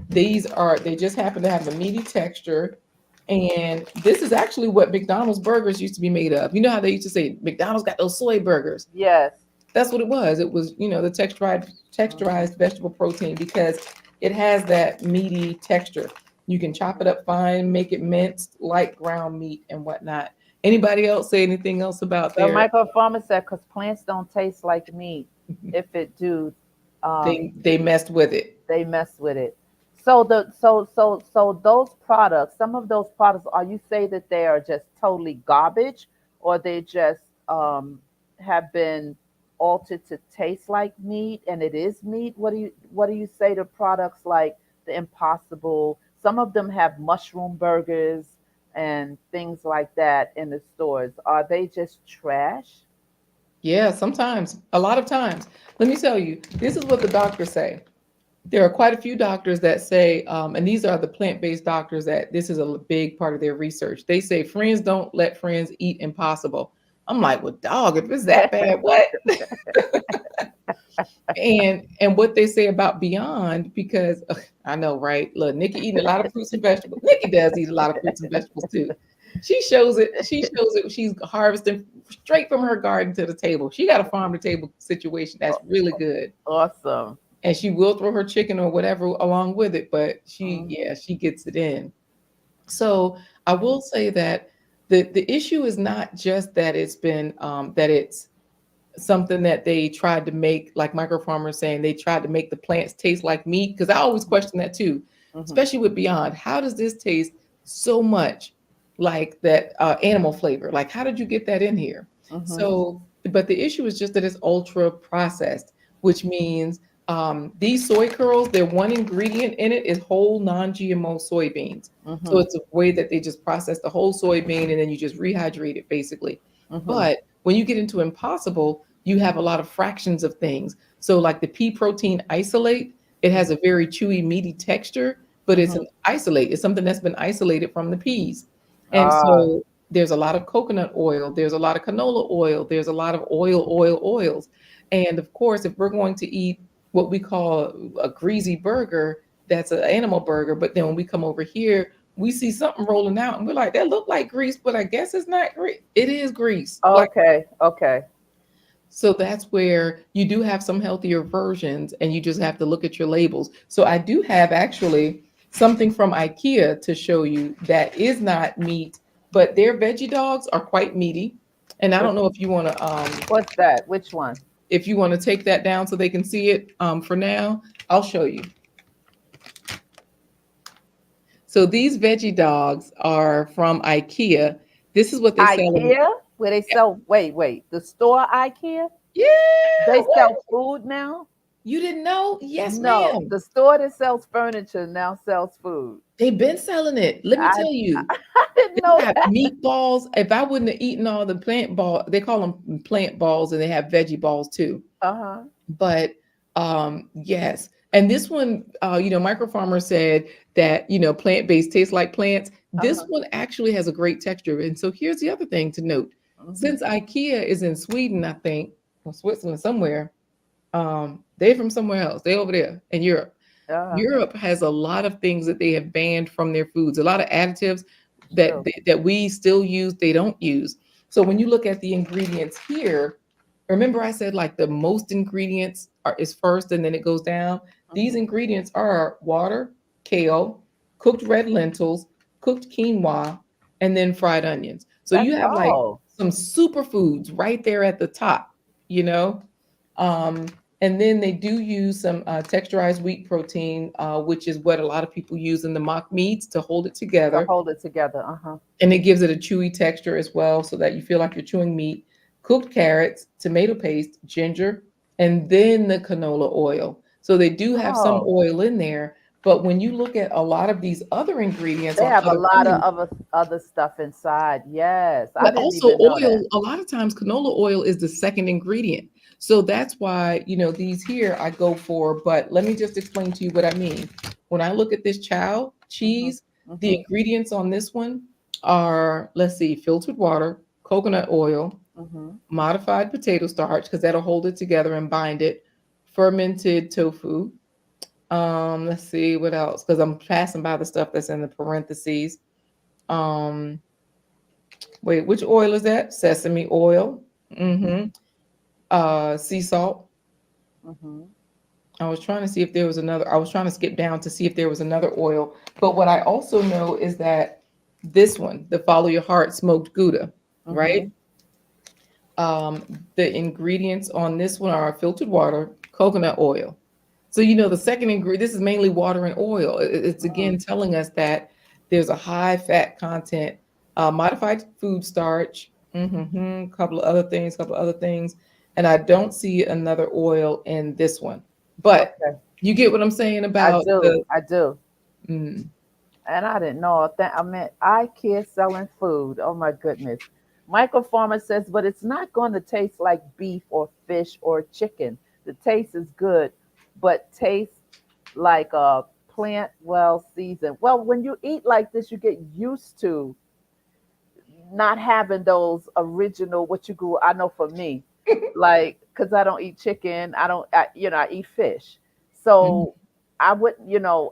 They just happen to have a meaty texture. And this is actually what McDonald's burgers used to be made of. You know how they used to say McDonald's got those soy burgers? yes. That's what it was. It was, the texturized Mm-hmm. vegetable protein because it has that meaty texture. You can chop it up fine, make it minced, light ground meat and whatnot. Anybody else say anything else about Well, their Michael Farmer said because plants don't taste like meat. If it do, um, they messed with it? they mess with it. So those products, some of those products, are you say that they are just totally garbage, or they just have been altered to taste like meat, and it is meat? What do you say to products like the Impossible? Some of them have mushroom burgers and things like that in the stores. Are they just trash? Yeah, sometimes, a lot of times. Let me tell you, this is what the doctors say. There are quite a few doctors that say, and these are the plant-based doctors that this is a big part of their research. They say friends don't let friends eat impossible. I'm like, well, dog, if it's that bad, what? And what they say about Beyond, because I know, right? Look, Nikki eating a lot of fruits and vegetables. Nikki does eat a lot of fruits and vegetables too. She shows it. She shows it. She's harvesting straight from her garden to the table. She got a farm to table situation that's really good. Awesome. And she will throw her chicken or whatever along with it, but Mhm. she gets it in. So I will say that the issue is not just that it's something that they tried to make, like micro farmers saying they tried to make the plants taste like meat. Because I always question that too, Mhm. especially with Beyond. How does this taste so much like that animal flavor? Like, how did you get that in here? Mhm. So, but the issue is just that it's ultra processed, which means these soy curls, their one ingredient in it is whole non-GMO soybeans. So Mhm. it's a way that they just process the whole soybean and then you just rehydrate it basically. Mhm. But when you get into Impossible, you have a lot of fractions of things. So like the pea protein isolate, it has Mhm. a very chewy, meaty texture, but it's Mhm. an isolate. It's something that's been isolated from the peas. And Ah. so there's a lot of coconut oil, there's a lot of canola oil, there's a lot of oils. And of course, if we're going to eat what we call a greasy burger, that's an animal burger. But then when we come over here, we see something rolling out and we're like, that look like grease, but I guess it's not grease. It is grease. Like, Okay, okay. so that's where you do have some healthier versions and you just have to look at your labels. So I do have actually something from IKEA to show you that is not meat, but their veggie dogs are quite meaty. And I Which, don't know what's that? Which one? if you want to take that down so they can see it for now, I'll show you. So these veggie dogs are from IKEA. This is what they sell in. IKEA? Where they sell, wait, the store IKEA? Yeah, They what? sell food now? You didn't know? Yes, No, ma'am. the store that sells furniture now sells food. They've been selling it. Let me I tell you. I didn't They know have that. meatballs. If I wouldn't have eaten all the plant ball, they call them plant balls, and they have veggie balls too. Uh-huh. But yes, and this one, Micro Farmer said that plant-based tastes like plants. This Uh-huh. one actually has a great texture. And so here's the other thing to note: Hmm. since IKEA is in Sweden, I think, or Switzerland somewhere, they're from somewhere else. They're over there in Europe. Uh-huh. Europe has a lot of things that they have banned from their foods, a lot of additives that True. that we still use, they don't use. So when you look at the ingredients here, remember I said like the most ingredients is first and then it goes down. These Hmm. ingredients are water, kale, cooked red lentils, cooked quinoa, and then fried onions. So That's you have like all. some superfoods right there at the top, you know. Um, and then they do use some texturized wheat protein, which is what a lot of people use in the mock meats to hold it To together. hold it together. Uh-huh. And it gives it a chewy texture as well so that you feel like you're chewing meat. Cooked carrots, tomato paste, ginger, and then the canola oil. So they do have some Oh, oil in there. But when you look at a lot of these other ingredients they on have a other lot of foods, other stuff inside. Yes. I but didn't also even know that. oil, a lot of times canola oil is the second ingredient. So that's why, these here I go for. But let me just explain to you what I mean. When I look at this chow Hmm. cheese, the Hmm. ingredients on this one are, let's see, filtered water, coconut oil, Hmm. modified potato starch, because that'll hold it together and bind it, fermented tofu. Let's see what else, because I'm passing by the stuff that's in the parentheses. Um, Wait, which oil is that? Sesame oil. Hmm. Mm-hmm. Sea salt. Hmm. I was trying to see if there was another. I was trying to skip down to see if there was another oil. But what I also know is that this one, the Follow Your Heart smoked Gouda, right? Hmm. The ingredients on this one are filtered water, coconut oil. So the second ingredient. This is mainly water and oil. It's Hmm. again telling us that there's a high fat content, modified food starch, couple of other things, and I don't see another oil in this one. But Okay. you get what I'm saying I about do. the. I do. Mm, And I didn't know that. I meant IKEA selling food. Oh my goodness. Michael Farmer says, but it's not going to taste like beef or fish or chicken. The taste is good, but tastes like a plant well seasoned. Well, when you eat like this, you get used to not having those original what you grew. I know for me, like because I don't eat chicken, I don't, I eat fish. mm, So I wouldn't,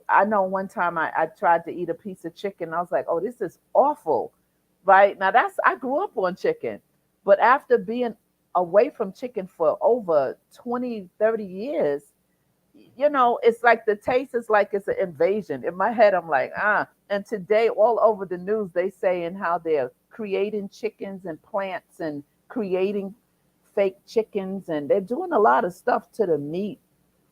I know one time I tried to eat a piece of chicken. I was like, oh, this is awful, right? Now I grew up on chicken, but after being away from chicken for over 20, 30 years, it's like the taste is like it's an invasion. In my head, I'm like, ah. And today, all over the news, they saying how they're creating chickens and plants and creating fake chickens, and they're doing a lot of stuff to the meat.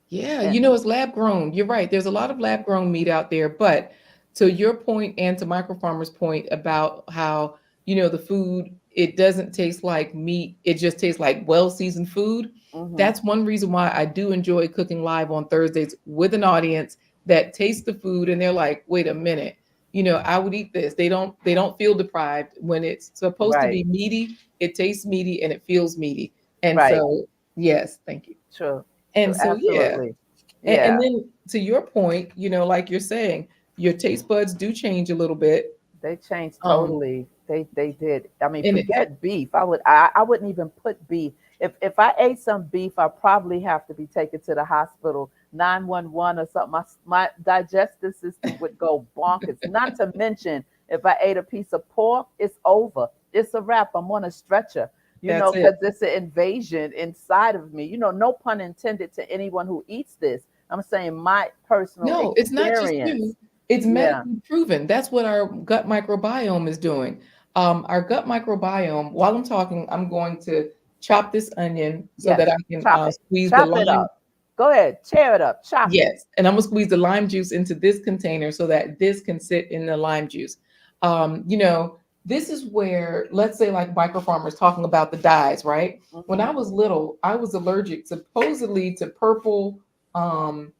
yeah, And it's lab grown. You're right. There's a lot of lab grown meat out there, but to your point and to Micro Farmer's point about how, the food, it doesn't taste like meat, it just tastes like well seasoned food. hmm. That's one reason why I do enjoy cooking live on Thursdays with an audience that tastes the food and they're like, wait a minute, I would eat this. They don't feel deprived when it's supposed to Right, be meaty, it tastes meaty and it feels meaty. And right, so, yes, thank you. true, true, And so, yeah. absolutely, And yeah. then to your point, like you're saying, your taste buds do change a little bit. They changed Um, totally. They did. I mean, And it's forget beef. I wouldn't even put beef. If I ate some beef, I probably have to be taken to the hospital, 911 or something. My digestive system would go bonkers. Not to mention, if I ate a piece of pork, it's over. It's a wrap. I'm on a stretcher. that's it. Because it's an invasion inside of me. No pun intended to anyone who eats this. I'm saying my personal No, it's not just experience. you. It's Yeah. medically proven. That's what our gut microbiome is doing. Our gut microbiome, while I'm talking, I'm going to chop this onion so that Yes. I can Chop it. squeeze the Chop it lime. up. Go ahead. Tear it up. Chop it. Yes, and I'm gonna squeeze the lime juice into this container so that this can sit in the lime juice. You know, this is where, let's say, like micro farmers talking about the dyes, right? When Hmm. I was little, I was allergic supposedly to purple um,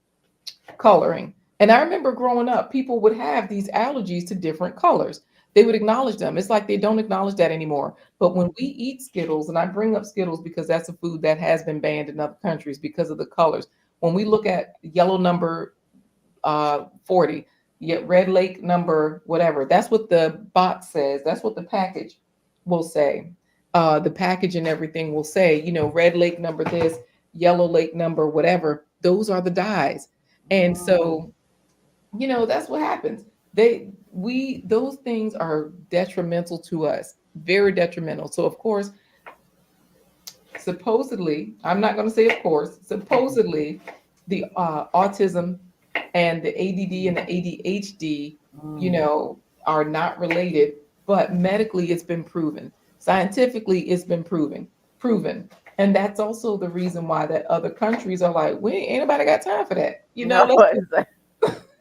coloring. And I remember growing up, people would have these allergies to different colors. They would acknowledge them. It's like they don't acknowledge that anymore. But when we eat Skittles, and I bring up Skittles because that's a food that has been banned in other countries because of the colors. When we look at yellow number 40, yet Red Lake number whatever, that's what the box says. That's what the package will say. The package and everything will say, Red Lake number this, Yellow Lake number whatever. Those are the dyes. And Mm. so, that's what happens. Those things are detrimental to us, very detrimental. So of course, supposedly, I'm not going to say of course, supposedly the autism and the ADD and the ADHD, Mm. are not related, but medically it's been proven. Scientifically, it's been proven. And that's also the reason why that other countries are like, we ain't nobody got time for that. No, Let's just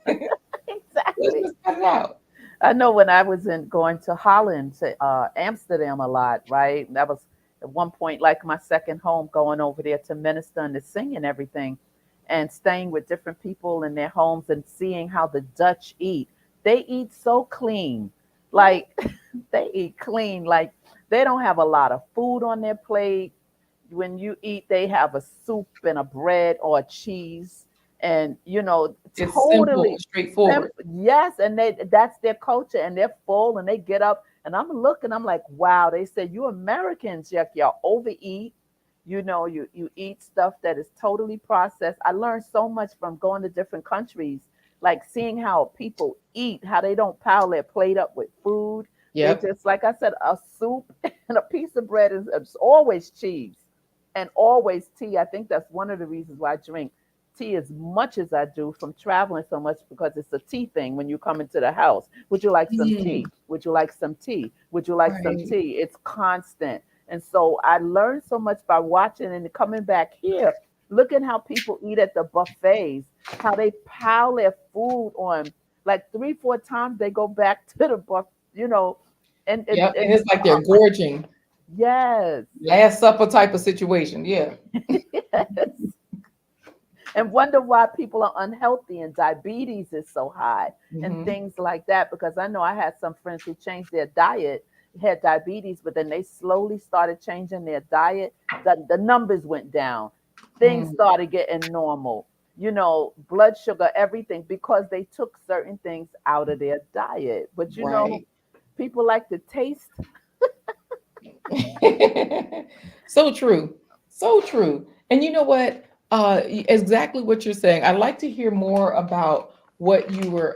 let's exactly. just cut it out. I know when I was in going to Holland, to Amsterdam a lot, right? That was at one point like my second home, going over there to minister and to sing and everything, and staying with different people in their homes and seeing how the Dutch eat. They eat so clean. Like they eat clean. Like they don't have a lot of food on their plate. When you eat, they have a soup and a bread or a cheese, and It's simple and totally straightforward. simple. Yes, and that's their culture, and they're full, and they get up, and I'm looking, I'm like, wow. They said you Americans, y'all overeat. You eat stuff that is totally processed. I learned so much from going to different countries, like seeing how people eat, how they don't pile their plate up with food. They Yep. just, like I said, a soup and a piece of bread is it's always cheese and always tea. I think that's one of the reasons why I drink tea as much as I do from traveling so much, because it's a tea thing when you come into the house. Would you like some Mm, tea? Would you like some tea? Would you like some right. tea? It's constant. And so I learned so much by watching and coming back here, looking how people eat at the buffets, how they pile their food on like three, four times they go back to the buff, you know, Yep. And and it's like they're gorging. yes. Last supper type of situation. Yeah. And wonder why people are unhealthy and diabetes is so high and Hmm. things like that. Because I know I had some friends who changed their diet, had diabetes, but then they slowly started changing their diet. The numbers went down, things Mm, started getting normal, blood sugar, everything, because they took certain things out of their diet. But right. people like to taste. So true. So true. And you know what? Exactly what you're saying. I'd like to hear more about what your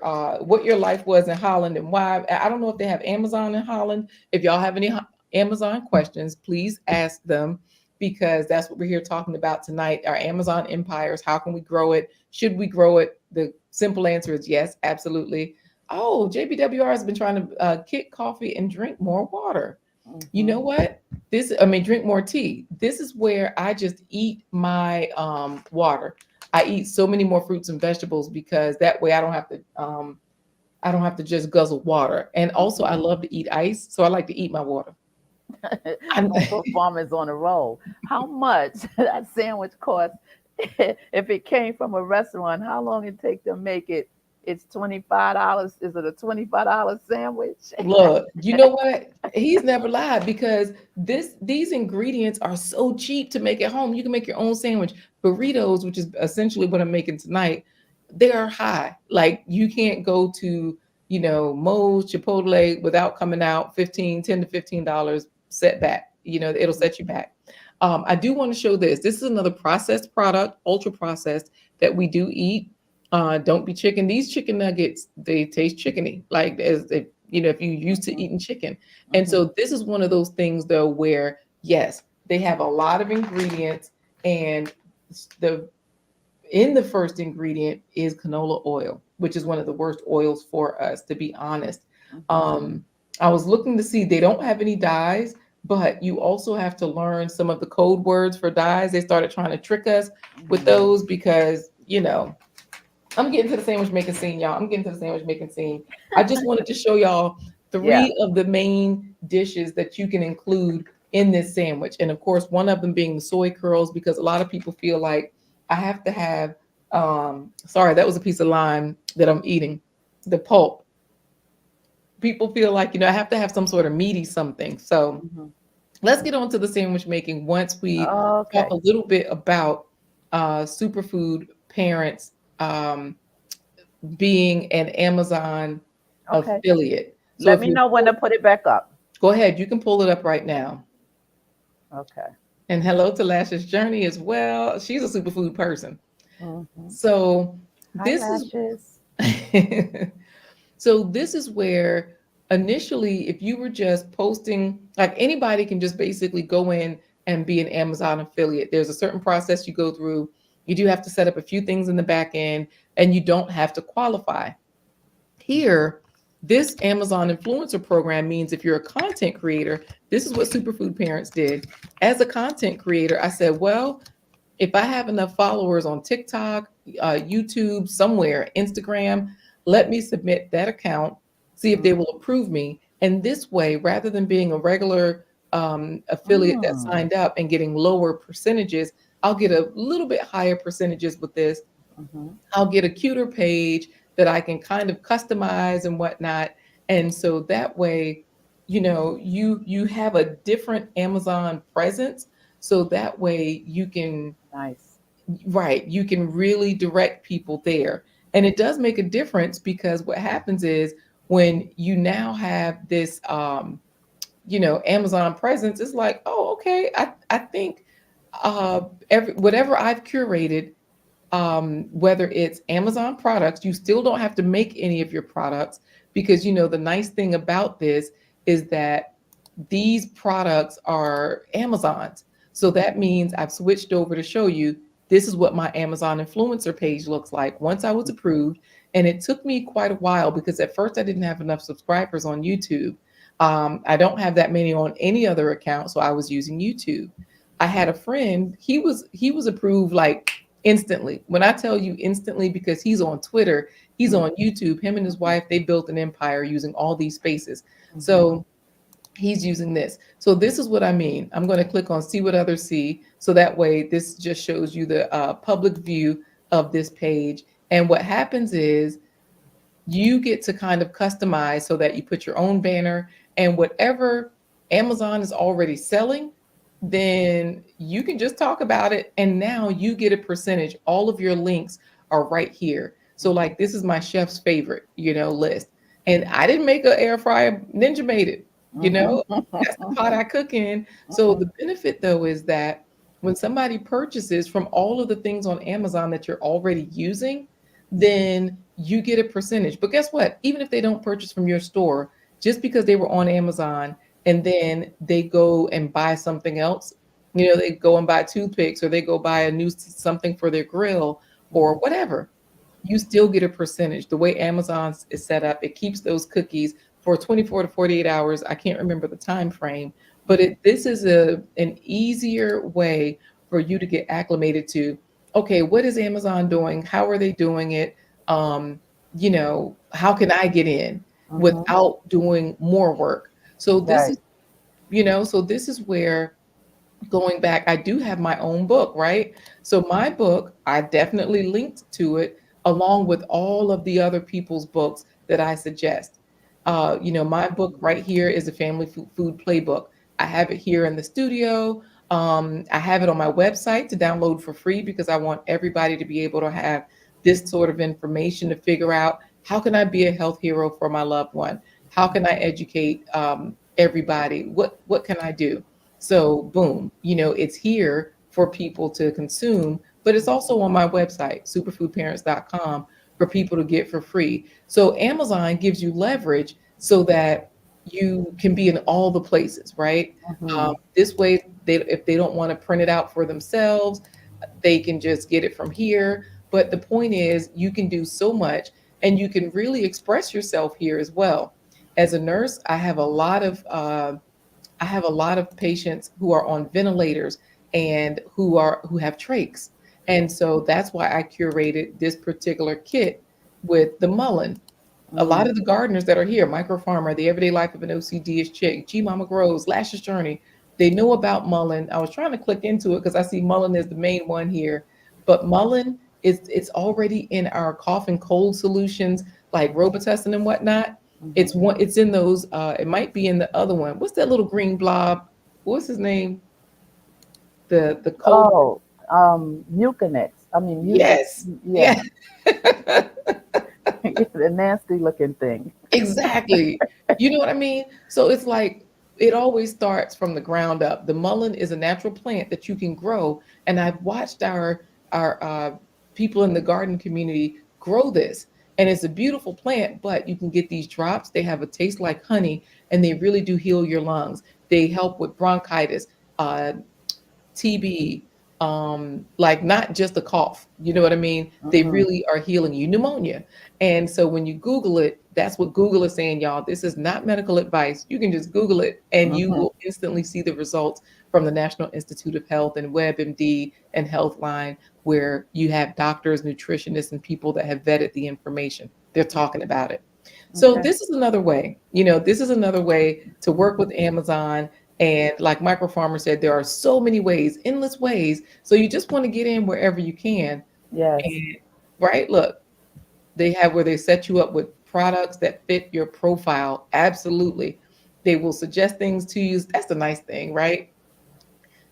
life was in Holland and why. I don't know if they have Amazon in Holland. If y'all have any Amazon questions, please ask them because that's what we're here talking about tonight. Our Amazon empires. How can we grow it? Should we grow it? The simple answer is yes, absolutely. Oh, JBWR has been trying to kick coffee and drink more water. You know Hmm. what? I mean, drink more tea. This is where I just eat my water. I eat so many more fruits and vegetables because that way I don't have to just guzzle water. And also I Hmm. love to eat ice, so I like to eat my water. I'm, Micro farmers on a roll. How much that sandwich cost if it came from a restaurant? How long it take to make it? It's $25. Is it a $25 sandwich? look, you know what? He's never lied because these ingredients are so cheap to make at home. You can make your own sandwich. Burritos, which is essentially what I'm making tonight, they are high. Like you can't go to Moe's, Chipotle without coming out 10 to $15 setback. It'll set you back. I do want to show this. This is another processed product, ultra processed, that we do eat. Don't be chicken. These chicken nuggets, they taste chickeny, like as if you used to eating chicken. And Mhm. so this is one of those things though where yes, they have a lot of ingredients, and the in the first ingredient is canola oil, which is one of the worst oils for us, to be honest. Mhm. Um, I was looking to see, they don't have any dyes, but you also have to learn some of the code words for dyes. They started trying to trick us with Mhm. those because, I'm getting to the sandwich making scene, y'all. I'm getting to the sandwich making scene. I just wanted to show y'all Yeah. three of the main dishes that you can include in this sandwich. And of course, one of them being the soy curls, because a lot of people feel like I have to have, sorry, that was a piece of lime that I'm eating, the pulp. People feel like, I have to have some sort of meaty something. So Mhm. let's get on to the sandwich making once we talk Okay. a little bit about superfood parents. Being an Amazon Okay. affiliate. So Let if me you know when to put it back up. go ahead, you can pull it up right now. Okay. And hello to Lash's Journey as well. She's a superfood person. Mhm. So Hi, this is Lashes. so this is where initially, if you were just posting, like anybody can just basically go in and be an Amazon affiliate. There's a certain process you go through. You do have to set up a few things in the back end, and you don't have to qualify. Here, this Amazon influencer program means if you're a content creator, this is what Superfood Parents did. As a content creator, I said, well, if I have enough followers on TikTok, YouTube, somewhere, Instagram, let me submit that account, see if they will approve me. And this way, rather than being a regular affiliate that Mm. signed up and getting lower percentages, I'll get a little bit higher percentages with this. Mhm. I'll get a cuter page that I can kind of customize and whatnot. And so that way, you have a different Amazon presence. So that way you can, Nice. right, you can really direct people there. And it does make a difference because what happens is when you now have this Amazon presence, it's like, oh, okay, I think whatever I've curated, whether it's Amazon products, you still don't have to make any of your products because the nice thing about this is that these products are Amazon's. So that means I've switched over to show you this is what my Amazon influencer page looks like once I was approved. And it took me quite a while because at first I didn't have enough subscribers on YouTube. I don't have that many on any other account, so I was using YouTube. I had a friend, he was approved like instantly. When I tell you instantly, because he's on Twitter, he's Mhm. on YouTube, him and his wife, they built an empire using all these spaces. Mhm. So he's using this. So this is what I mean. I'm going to click on see what others see. So that way, this just shows you the public view of this page. And what happens is you get to kind of customize so that you put your own banner and whatever Amazon is already selling, then you can just talk about it. And now you get a percentage. All of your links are right here. So Mhm. like this is my chef's favorite, list. And I didn't make an air fryer, Ninja made it, you Mhm. know, that's the pot I cook in. So Mhm. the benefit though is that when somebody purchases from all of the things on Amazon that you're already using, then you get a percentage. But guess what? Even if they don't purchase from your store, just because they were on Amazon and then they go and buy something else, they go and buy toothpicks or they go buy a new something for their grill or Mhm. whatever, you still get a percentage. The way Amazon is set up, it keeps those cookies for 24 to 48 hours. I can't remember the time frame, but Mhm. this is an easier way for you to get acclimated to, okay, what is Amazon doing? How are they doing it? How can I get in Mhm. without doing more work? So this Right. is, so this is where going back, I do have my own book, right? So my book, I definitely linked to it along with all of the other people's books that I suggest. My book right here is a family food playbook. I have it here in the studio. I have it on my website to download for free because I want everybody to be able to have this sort of information to figure out How can I be a health hero for my loved one? How can I educate everybody? What can I do? So boom, it's here for people to consume, but it's also on my website, superfoodparents.com, for people to get for free. So Amazon gives you leverage so that you can be in all the places, right? Mm-hmm. This way, if they don't want to print it out for themselves, they can just get it from here. But the point is, you can do so much, and you can really express yourself here as well. As a nurse, I have a lot of patients who are on ventilators and who have trachs. And so that's why I curated this particular kit with the mullein. A lot Mm. of the gardeners that are here, Micro Farmer, The Everyday Life of an OCD-ish Chick, G Mama Grows, Lashes Journey, they know about mullein. I was trying to click into it because I see mullein is the main one here, but mullein it's already in our cough and cold solutions like Robitussin and whatnot. Mm-hmm. It's in those. It might be in the other one. What's that little green blob? What's his name? The cold. Oh, Mucinex. I mean, Yes. yeah, Yeah. the nasty looking thing. Exactly. You know what I mean? So it's like it always starts from the ground up. The mullein is a natural plant that you can grow, and I've watched our people in the garden community grow this, and it's a beautiful plant. But you can get these drops. They have a taste like honey, and they really do heal your lungs. They help with bronchitis, uh, TB, like not just a cough. You know what I mean? They Mm-hmm. really are healing you, pneumonia. And so when you Google it, that's what Google is saying, y'all. This is not medical advice. You can just Google it and you Mm-hmm. will instantly see the results from the National Institute of Health and WebMD and Healthline, where you have doctors, nutritionists, and people that have vetted the information. They're talking about it. So Okay. this is another way, this is another way to work with Amazon. And like Micro Farmer said, there are so many ways, endless ways. So you just want to get in wherever you can. Yes. And right, look, they have where they set you up with products that fit your profile. Absolutely. They will suggest things to you. That's the nice thing, right?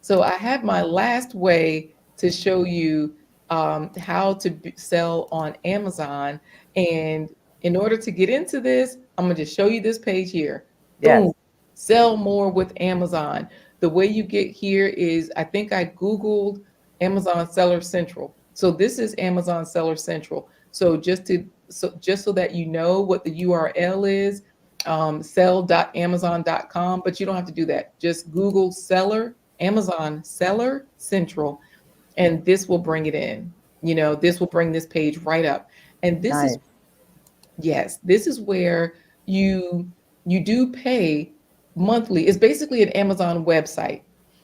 So I have my last way to show you how to sell on Amazon. And in order to get into this, I'm going to just show you this page here. Yes. Boom, sell more with Amazon. The way you get here is I think I Googled Amazon Seller Central. So this is Amazon Seller Central. So just so that you know what the URL is, sell.amazon.com, but you don't have to do that. Just Google seller Amazon Seller Central, and this will bring it in. This will bring this page right up. And this is, Nice. yes, this is where you do pay monthly. It's basically an Amazon website.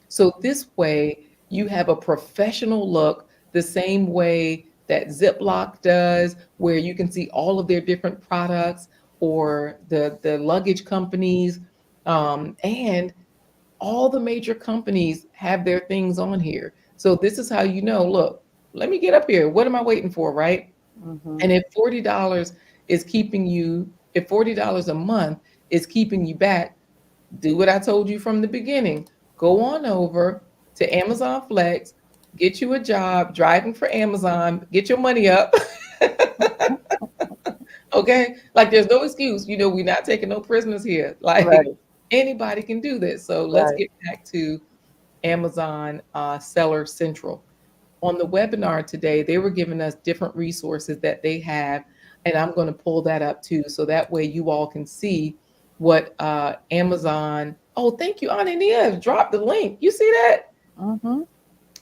So this way you have a professional look, the same way that Ziploc does, where you can see all of their different products, or the luggage companies, and all the major companies have their things on here. So this is how you know, look, let me get up here. What am I waiting for, right? Mm-hmm. And if $40 a month is keeping you back, do what I told you from the beginning. Go on over to Amazon Flex, get you a job driving for Amazon, get your money up. Okay? Like there's no excuse. We're not taking no prisoners here. Like Right. anybody can do this. So let's Right. get back to Amazon Seller Central. On the webinar today, they were giving us different resources that they have, and I'm going to pull that up too, so that way you all can see what Amazon. Oh, thank you, Auntie Nia. Drop the link. You see that? Mm-hmm.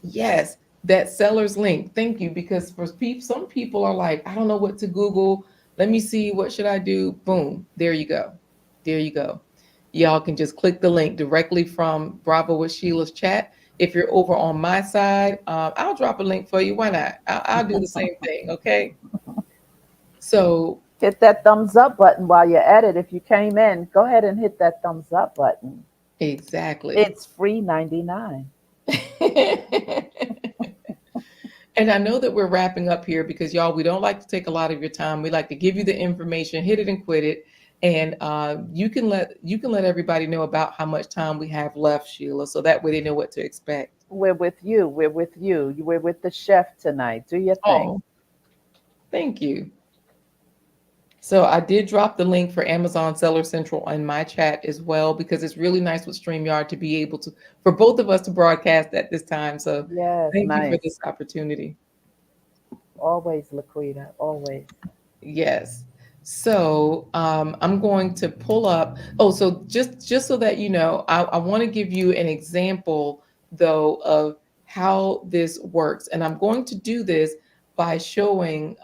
Yes, that seller's link. Thank you, because for people, some people are like, I don't know what to Google. Let me see, what should I do? Boom, there you go. There you go. Y'all can just click the link directly from Bravo with Sheila's chat. If you're over on my side, I'll drop a link for you. Why not? I'll do the same thing. Okay. So Hit that thumbs up button while you're at it. If you came in, go ahead and hit that thumbs up button. exactly. It's free 99. And I know that we're wrapping up here because y'all, we don't like to take a lot of your time. We like to give you the information, hit it and quit it. And you can let everybody know about how much time we have left, Sheila, so that way they know what to expect. We're with you. We're with you. We're with the chef tonight. Do your thing. Oh, thank you. So I did drop the link for Amazon Seller Central in my chat as well, because it's really nice with StreamYard to be able to, for both of us to broadcast at this time. So Yes, thank you for nice. this opportunity. Always, LaQuita, always. Yes. So I'm going to pull up. Oh, so just so that you know, I want to give you an example though of how this works, and I'm going to do this by showing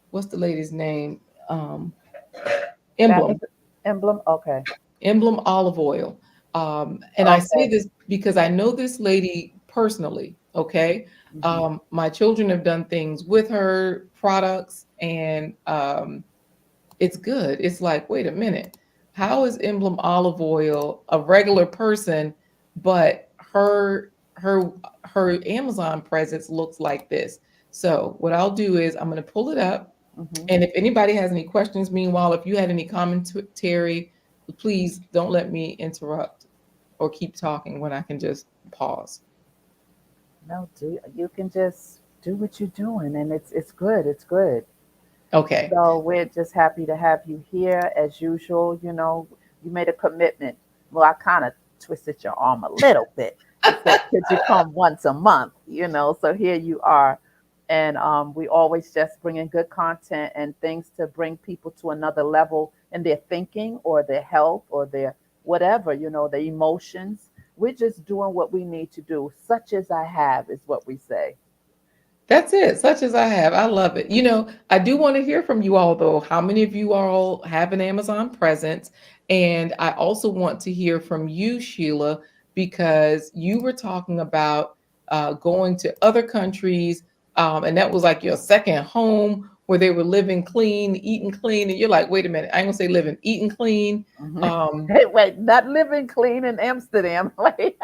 what's the lady's name? Um, That Emblem. emblem? Okay. Emblem olive oil. And I say Okay. this because I know this lady personally. Okay. Hmm. My children have done things with her products, and it's good. It's like, wait a minute. How is Emblem olive oil a regular person, but her Amazon presence looks like this? So what I'll do is I'm going to pull it up, Hmm. and if anybody has any questions, meanwhile, if you had any commentary, please don't let me interrupt or keep talking when I can just pause. No, you can just do what you're doing, and it's good. It's good. Okay. So we're just happy to have you here as usual. You made a commitment. Well, I kind of twisted your arm a little bit. I said, could you come once a month? So here you are. And we always just bring in good content and things to bring people to another level in their thinking or their health or their whatever, their emotions. We're just doing what we need to do, such as I have, is what we say. That's it, such as I have. I love it. I do want to hear from you all, though. How many of you all have an Amazon presence? And I also want to hear from you, Sheila, because you were talking about going to other countries, and that was like your second home where they were living clean, eating clean. And you're like, wait a minute, I ain't gonna say living, eating clean. Mhm. Um, Hey, wait, not living clean in Amsterdam. Like,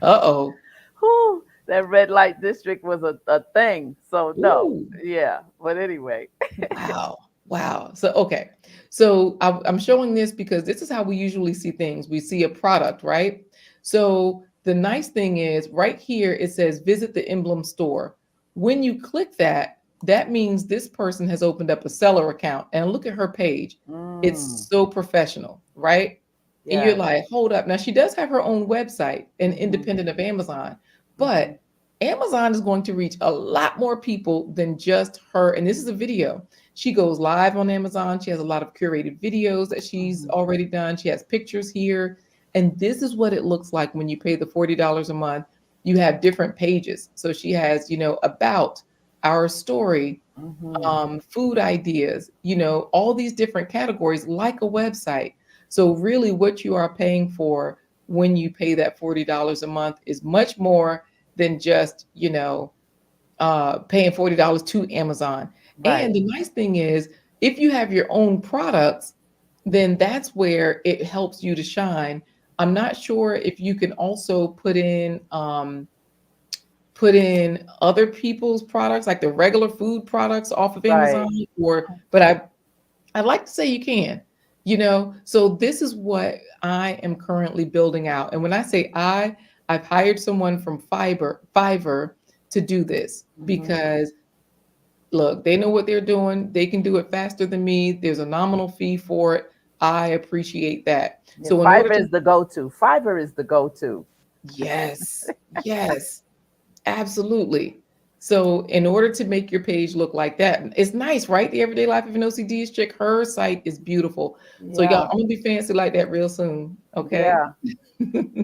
uh-oh. whew, that red light district was a thing. So no, Ooh. yeah. But anyway, Wow. Wow. So, okay. So I'm showing this because this is how we usually see things. We see a product, right? So the nice thing is right here, it says visit the emblem store. When you click that, that means this person has opened up a seller account, and look at her page. mm, It's so professional, right? And you're yes. like, hold up. Now she does have her own website and Hmm. independent of Amazon, Hmm. but Amazon is going to reach a lot more people than just her. And this is a video. She goes live on Amazon. She has a lot of curated videos that she's Hmm. already done. She has pictures here. And this is what it looks like when you pay the $40 a month. You have different pages. So she has, about our story, Hmm. food ideas, all these different categories like a website. So, really, what you are paying for when you pay that $40 a month is much more than just, paying $40 to Amazon. Right. And the nice thing is, if you have your own products, then that's where it helps you to shine. I'm not sure if you can also put in other people's products, like the regular food products off of Right. Amazon, but I'd like to say you can, So this is what I am currently building out. And when I say I've hired someone from Fiverr to do this Hmm. because look, they know what they're doing. They can do it faster than me. There's a nominal fee for it. I appreciate that. Yeah, So in order Fiverr to is the go-to. Fiverr is the go-to. yes, yes. Absolutely. So, in order to make your page look like that, it's nice, right? The Everyday Life of an OCD chick, her site is beautiful. So, y'all, Yeah. I'm gonna be fancy like that real soon. Okay. Yeah.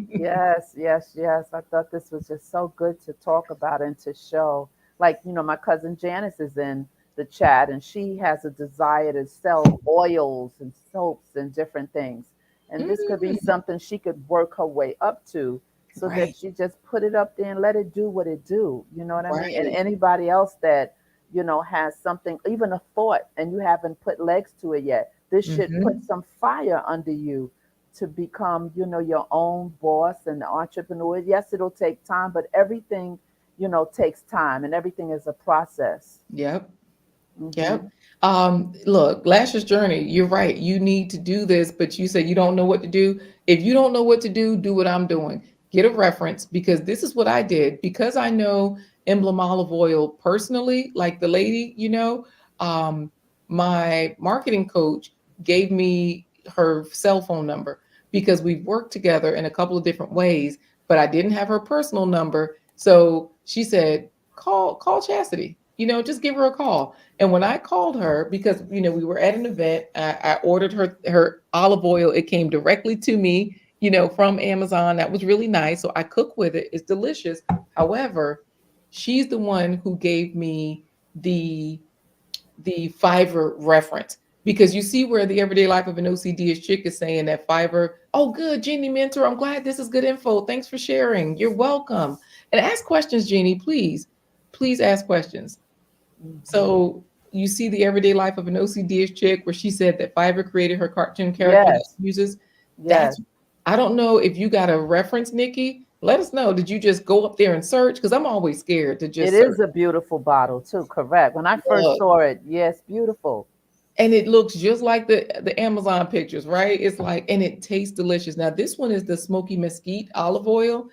Yes, yes, yes. I thought this was just so good to talk about and to show. Like, my cousin Janice is in the chat and she has a desire to sell oils and soaps and different things. And this could be Mm, something she could work her way up to so that right, she just put it up there and let it do what it do. You know what I mean? And right. anybody else that, has something, even a thought, and you haven't put legs to it yet, this should put Hmm. some fire under you to become, your own boss and entrepreneur. Yes, it'll take time, but everything, takes time and everything is a process. Yep. Hmm. Yep. Look, Lash's journey, you're right. You need to do this, but you say you don't know what to do. If you don't know what to do what I'm doing. Get a reference because this is what I did. Because I know Emblem olive oil personally, like the lady, um, my marketing coach gave me her cell phone number because we've worked together in a couple of different ways, but I didn't have her personal number. So she said, call Chastity, just give her a call. And when I called her, because we were at an event, I ordered her olive oil. It came directly to me, from Amazon. That was really nice. So I cook with it. It's delicious. However, she's the one who gave me the Fiverr reference, because you see where the everyday life of an OCD chick is saying that Fiverr. Oh, good, Jeannie Mentor. I'm glad this is good info. Thanks for sharing. You're welcome. And ask questions, Jeannie, please. Please ask questions. Mhm. So you see the everyday life of an OCD chick where she said that Fiverr created her cartoon character that Yes, she uses. yes. That's, I don't know if you got a reference, Nikki. Let us know. Did you just go up there and search? Because I'm always scared to It just search. is a beautiful bottle too, correct. When I first Look, saw it, yes, beautiful. and it looks just like the Amazon pictures, right? It's like, and it tastes delicious. Now this one is the smoky mesquite olive oil.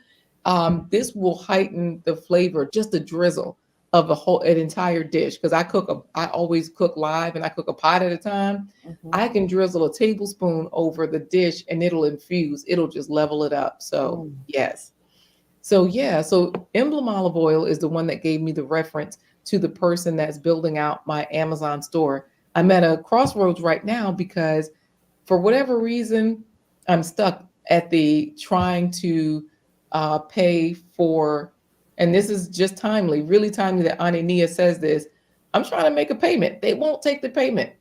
This will heighten the flavor, just a drizzle of an entire dish. Because I always cook live, and I cook a pot at a time. Hmm. I can drizzle a tablespoon over the dish and it'll infuse, it'll just level it up. So Mm. yes. So yeah, so Emblem Olive Oil is the one that gave me the reference to the person that's building out my Amazon store. I'm at a crossroads right now because for whatever reason, I'm stuck at the trying to pay for, and this is just timely, really timely that Ani Nia says this. I'm trying to make a payment. They won't take the payment.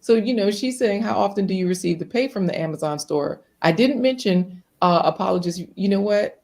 So, she's saying, how often do you receive the pay from the Amazon store? I didn't mention, apologies. You know what?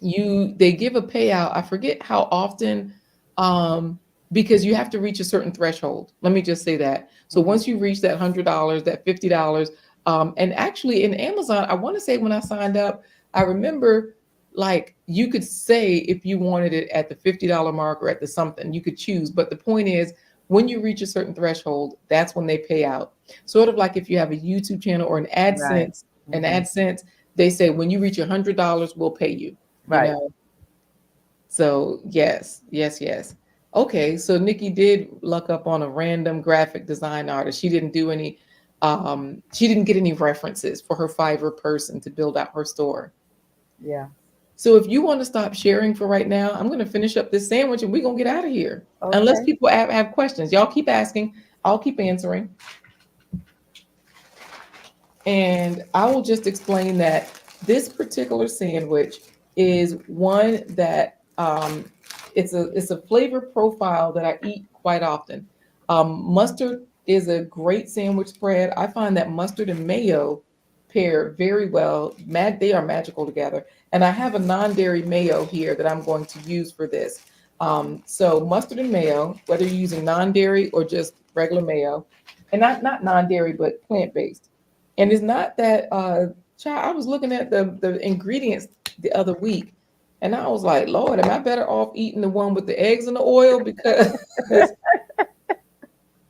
They give a payout. I forget how often, um because you have to reach a certain threshold. Let me just say that. So Hmm. once you reach that $100, that $50, and actually in Amazon, I want to say when I signed up, I remember, like, you could say if you wanted it at the $50 mark or at the something, you could choose. But the point is, when you reach a certain threshold, that's when they pay out. Sort of like if you have a YouTube channel or Right. an Hmm. AdSense, they say when you reach $100, we'll pay you you Right. know so yes, yes, yes. Okay, so Nikki did look up on a random graphic design artist. She didn't get any references for her Fiverr person to build out her store. Yeah. So if you want to stop sharing for right now, I'm going to finish up this sandwich and we're going to get out of here, unless Okay. people have questions. Y'all keep asking, I'll keep answering. And I will just explain that this particular sandwich is one that, it's a flavor profile that I eat quite often. Mustard is a great sandwich spread. I find that mustard and mayo pair very well. They are magical together. And I have a non-dairy mayo here that I'm going to use for this. So mustard and mayo, whether you're using non-dairy or just regular mayo, and not non-dairy but plant-based. And it's not that, child, I was looking at the ingredients the other week, and I was like, Lord, am I better off eating the one with the eggs and the oil? Because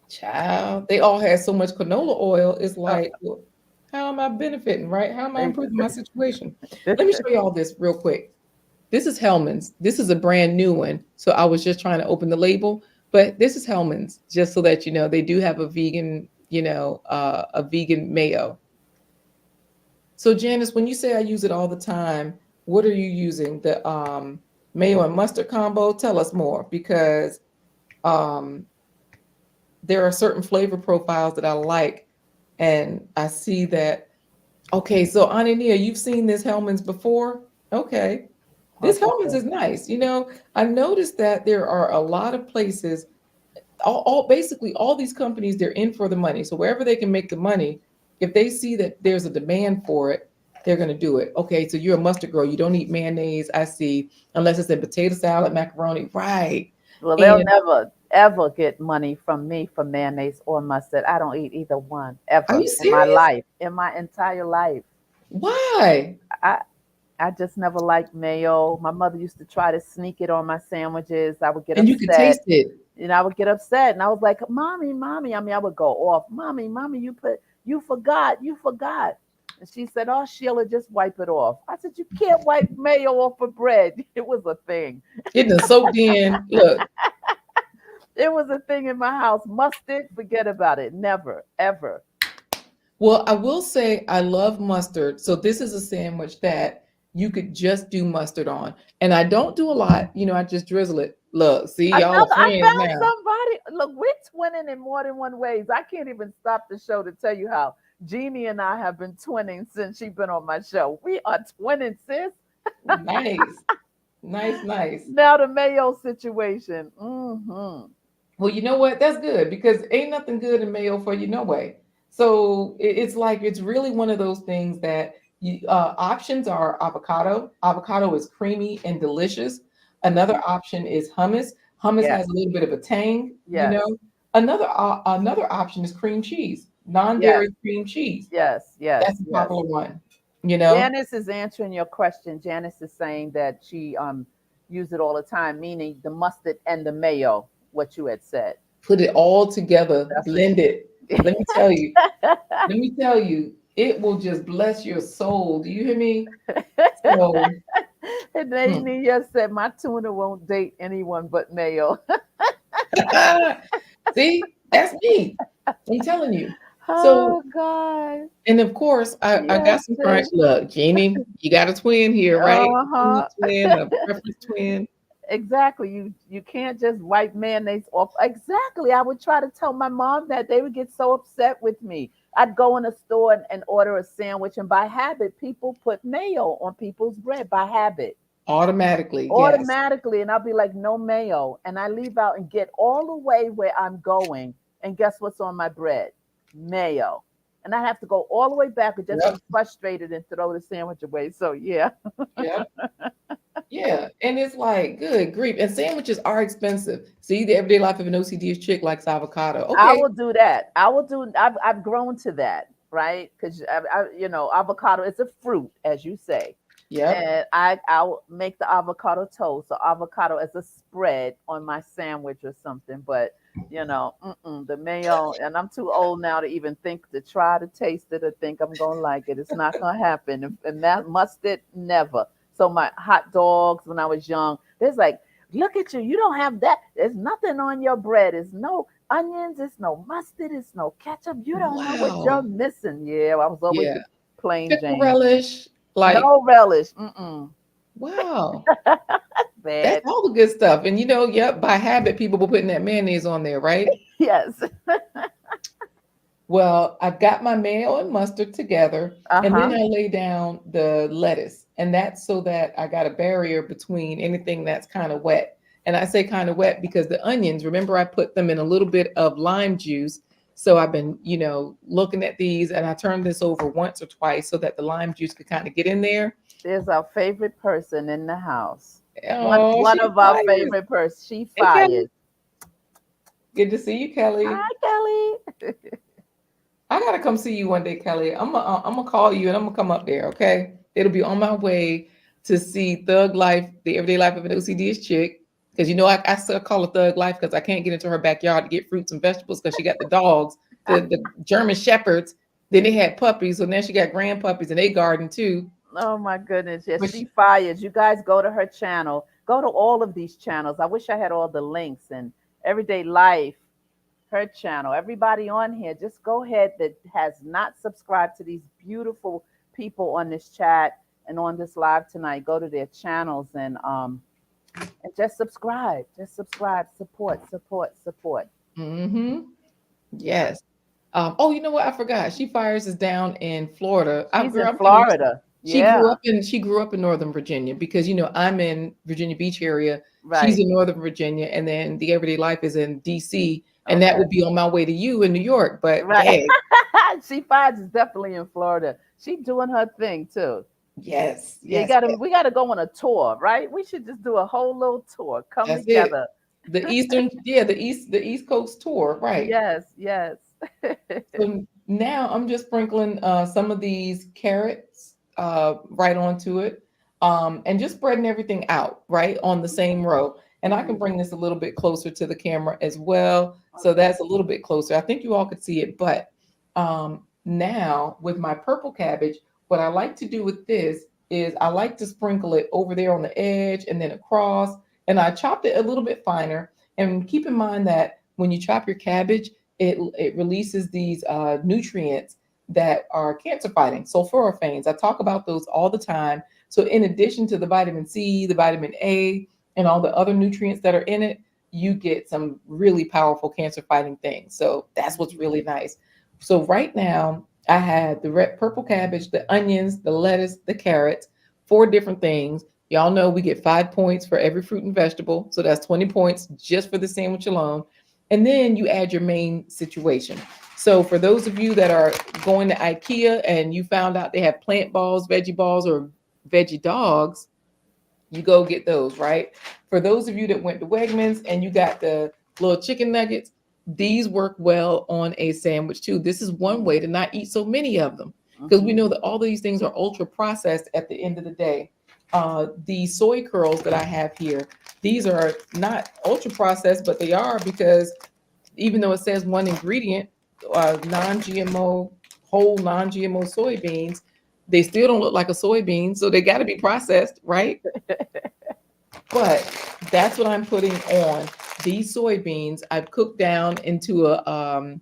child, they all had so much canola oil. It's Uh, like, well, how am I benefiting, right? How am I improving my situation? Let me show you all this real quick. This is Hellman's. This is a brand new one. So I was just trying to open the label, but this is Hellman's, just so that you know, they do have a vegan mayo. So Janice, when you say I use it all the time, what are you using? The mayo and mustard combo? Tell us more, because um, there are certain flavor profiles that I like, and I see that. Okay, so Anania, you've seen this Hellman's before? Okay, this okay. Hellman's is nice. I noticed that there are a lot of places, basically all these companies, they're in for the money. So wherever they can make the money, if they see that there's a demand for it, they're going to do it. Okay, so you're a mustard girl, you don't eat mayonnaise, I see, unless it's in potato salad, macaroni, right? Well, they'll And never ever get money from me for mayonnaise or mustard. I don't eat either one are ever you in my serious? life, in my entire life. Why? I I just never liked mayo. My mother used to try to sneak it on my sandwiches. I would get And you could taste upset. it. And I would get upset. And I was like, Mommy, Mommy. I mean, I would go off. Mommy, Mommy, you forgot. You forgot. And she said, "Oh, Sheila, just wipe it off." I said, "You can't wipe mayo off of bread." It was a thing. It done soaked in. Look, It was a thing in my house. Mustard, forget about it. Never, ever. well, I will say I love mustard. So this is a sandwich that you could just do mustard on. And I don't do a lot. I just drizzle it. Look, see, y'all are I friends found now. somebody. Look, we're twinning in more than one ways. I can't even stop the show to tell you how Jeannie and I have been twinning since she's been on my show. We are twinning, sis. Nice. Nice, nice. Now the mayo situation. Well, you know what? That's good because ain't nothing good in mayo for you no way. So it's like it's really one of those things that options are avocado. Avocado is creamy and delicious. Another option is hummus. Hummus Yes, has a little bit of a tang. yes, Another option is cream cheese, yes, non-dairy cream cheese. yes, yes, That's a yes. popular one. You know, Janice is answering your question. Janice is saying that she use it all the time, meaning the mustard and the mayo, what you had said. put it all together, That's what blend she it. Let me tell you. Let me tell you, it will just bless your soul. Do you hear me? So, And hmm. Amy just said my tuna won't date anyone but mayo. See, that's me. I'm telling you. So, Oh God. and of course, I got Yes, some friends. sis. Look, Jeannie, you got a twin here, right? A food Uh-huh. twin, a preference twin. Exactly. You can't just wipe mayonnaise off. Exactly. I would try to tell my mom that they would get so upset with me. I'd go in a store and order a sandwich, and by habit, people put mayo on people's bread by habit, Automatically, yes. automatically. And I'll be like, no mayo. And I leave out and get all the way where I'm going. And guess what's on my bread? Mayo. And I have to go all the way back and just Yep, be frustrated and throw the sandwich away. So, yeah. yep, yeah. And it's like, good grief. And sandwiches are expensive. See, the everyday life of an OCD chick likes avocado. I Okay. will do that. I will do. I've grown to that, right? Because avocado is a fruit, as you say, Yep. and I'll make the avocado toast or avocado as a spread on my sandwich or something. But the mayo, and I'm too old now to even think to try to taste it or think I'm gonna like it. It's not gonna happen. And that mustard, never. So my hot dogs when I was young, there's like, look at you. You don't have that. There's nothing on your bread. It's no onions. It's no mustard. It's no ketchup. You don't know what you're Wow. missing. Yeah, I was always Yeah. the plain Pickle Jane. relish. Like, No relish. Mm-mm. wow. That's Bad. all the good stuff. And yep, by habit, people were putting that mayonnaise on there, right? Yes. Well, I've got my mayo and mustard together, and then Uh-huh. I lay down the lettuce. And that's so that I got a barrier between anything that's kind of wet. And I say kind of wet because the onions, remember, I put them in a little bit of lime juice. So I've been, looking at these and I turned this over once or twice so that the lime juice could kind of get in there. There's our favorite person in the house. One Oh, one she of our fires. favorite persons. She Hey, Kelly. fires. Good to see you, Kelly. Hi, Kelly. I gotta come see you one day, Kelly. I'm gonna call you and I'm gonna come up there. Okay, it'll be on my way to see Thug Life, the everyday life of an OCD chick. Because I still call her Thug Life because I can't get into her backyard to get fruits and vegetables because she got the dogs, the German shepherds. Then they had puppies, so now she got grand puppies and they garden too. Oh my goodness. Yes, But she fires. You guys go to her channel. Go to all of these channels. I wish I had all the links and everyday life, her channel. Everybody on here, just go ahead that has not subscribed to these beautiful people on this chat and on this live tonight. Go to their channels and just subscribe. Just subscribe. Support, support, support. hmm yes. Oh, you know what? I forgot. She fires is down in Florida. She's Girl, in I'm telling you, Florida. she grew Yeah, up in Northern Virginia because I'm in Virginia Beach area. She's right. in Northern Virginia, and then the everyday life is in DC, and that Okay. would be on my way to you in New York. But Right. dang, She finds is definitely in Florida. She doing her thing too. yes, Yeah, yes, yes, we gotta go on a tour, right? We should just do a whole little tour. Come that's it. together. The East Coast tour, right? Yes, yes. So now I'm just sprinkling some of these carrots right onto it, and just spreading everything out right on the same row. And I can Mhm. bring this a little bit closer to the camera as well. So Okay. that's a little bit closer. I think you all could see it. But now with my purple cabbage, what I like to do with this is I like to sprinkle it over there on the edge and then across. And I chopped it a little bit finer. And keep in mind that when you chop your cabbage, it releases these nutrients that are cancer fighting, sulforaphanes. I talk about those all the time. So in addition to the vitamin C, the vitamin A, and all the other nutrients that are in it, you get some really powerful cancer fighting things. So that's what's really nice. So right now I had the red purple cabbage, the onions, the lettuce, the carrots, four different things. Y'all know we get 5 points for every fruit and vegetable. So that's 20 points just for the sandwich alone. And then you add your main situation. So for those of you that are going to IKEA and you found out they have plant balls, or veggie dogs, you go get those, right? For those of you that went to Wegmans and you got the little chicken nuggets, these work well on a sandwich too. This is one way to not eat so many of them because we Mhm. know that all of these things are ultra processed at the end of the day. The soy curls that I have here, these are not ultra processed, but they are because even though it says one ingredient, non-GMO, whole non-GMO soybeans, they still don't look like a soybean, so they got to be processed, right? But that's what I'm putting on these soybeans. I've cooked down into a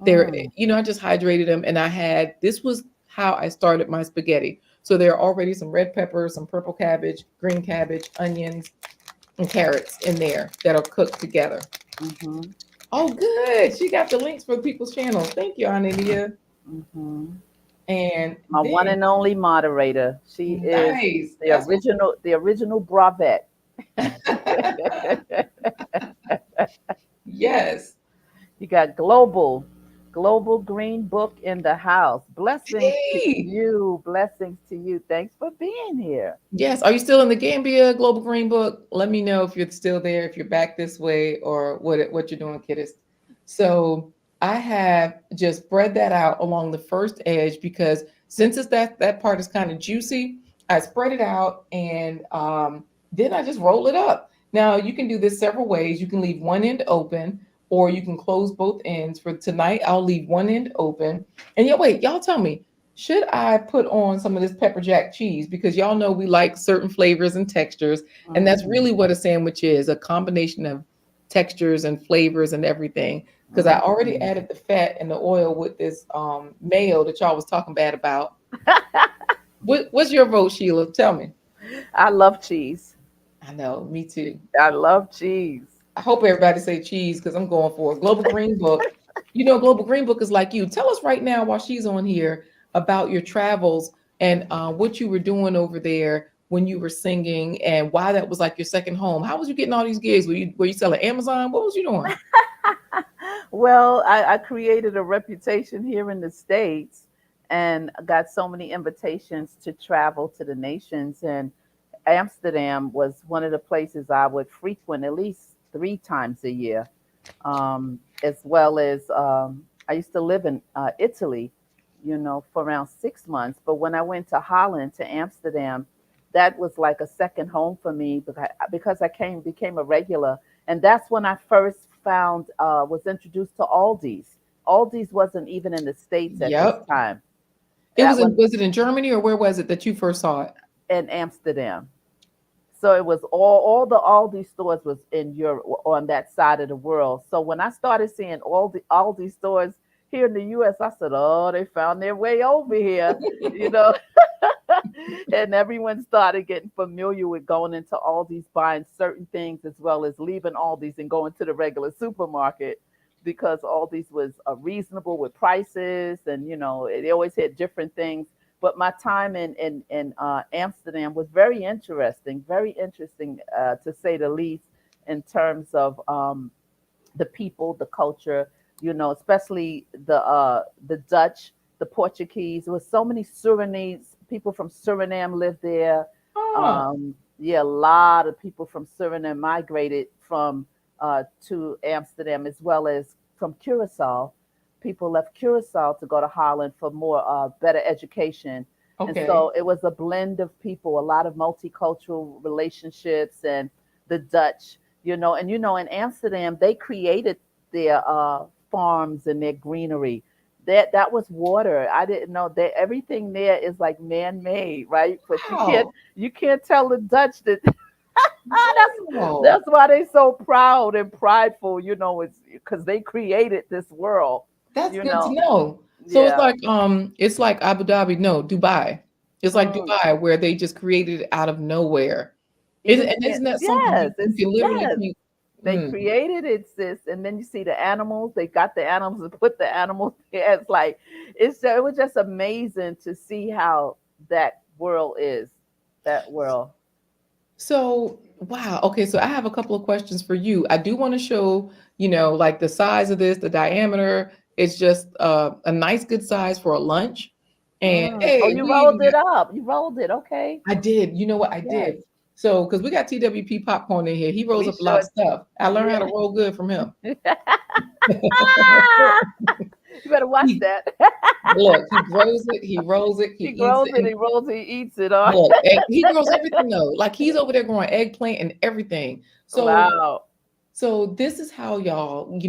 they're Mm. I just hydrated them and I had this was how I started my spaghetti. So there are already some red peppers, some purple cabbage, green cabbage, onions, and carrots in there that are cooked together. Mhm. Oh, good. She got the links for people's channels. Thank you, Anadia. Mhm. And My one then, and only moderator. She is nice. the That's what. original Bravette. Yes. You got Global Green Book in the house. Blessings to Hey. you. Blessings to you. Thanks for being here. Yes. Are you still in the Gambia Global Green Book? Let me know if you're still there, if you're back this way, or what you're doing, kiddos. So I have just spread that out along the first edge because since it's that part is kind of juicy, I spread it out and then I just roll it up. Now you can do this several ways. You can leave one end open, or you can close both ends. For tonight, I'll leave one end open. And yeah, wait, y'all tell me, should I put on some of this pepper jack cheese? Because y'all know we like certain flavors and textures. And that's Mm, really what a sandwich is, a combination of textures and flavors and everything. Because I already mm. added the fat and the oil with this mayo that y'all was talking bad about. What's your vote, Sheila? Tell me. I love cheese. I know, me too. I love cheese. I hope everybody say cheese because I'm going for a Global Green Book. Global Green Book is like you. Tell us right now while she's on here about your travels and what you were doing over there when you were singing and why that was like your second home. How was you getting all these gigs? Were you selling Amazon? What was you doing? Well, I created a reputation here in the States and got so many invitations to travel to the nations. And Amsterdam was one of the places I would frequent at least 3 times a year, as well as I used to live in Italy, for around 6 months. But when I went to Holland, to Amsterdam, that was like a second home for me because I became a regular, and that's when I first found was introduced to Aldi's. Aldi's wasn't even in the States at this Yep. time. It That was was it in Germany or where was it that you first saw it? in Amsterdam. So it was all the Aldi stores was in Europe on that side of the world. So when I started seeing all the Aldi stores here in the US, I said, "Oh, they found their way over here," you know. And everyone started getting familiar with going into Aldi's, buying certain things as well as leaving Aldi's and going to the regular supermarket because Aldi's was reasonable with prices, and they always had different things. But my time in Amsterdam was very interesting to say the least, in terms of the people, the culture, especially the Dutch, the Portuguese. There was so many Surinese people from Suriname lived there. Oh, Yeah, a lot of people from Suriname migrated from to Amsterdam, as well as from Curacao. People left Curacao to go to Holland for more better education. And okay. so it was a blend of people, a lot of multicultural relationships, and the Dutch, in Amsterdam, they created their farms and their greenery. that was water. I didn't know that everything there is like man-made, right? But Wow. you can't tell the Dutch that Wow. that's why they so proud and prideful, it's because they created this world, That's you good to know. know. So Yeah. it's like Abu Dhabi, no, Dubai. It's like Mm. Dubai where they just created it out of nowhere. Even And isn't that something yes, you it's can literally yes. keep? They Mm. created it, sis, and then you see the animals. They got the animals and put the animals there. It's like it was just amazing to see how that world is. That world. So, wow. Okay, so I have a couple of questions for you. I do want to show, like the size of this, the diameter. It's just a nice, good size for a lunch. And Mm. Oh, hey, you we even rolled got, it up. You rolled it. Okay. I did. You know what I Yes. did? So, because we got TWP popcorn in here, he rolls We up a lot of should. stuff. I learned how Yeah. to roll good from him. Ah! You better watch He that. look, he grows it, he rolls it, he He eats grows it, it. He rolls it. He eats it. Huh? look, he grows everything though. Like he's over there growing eggplant and everything. So Wow. this is how y'all,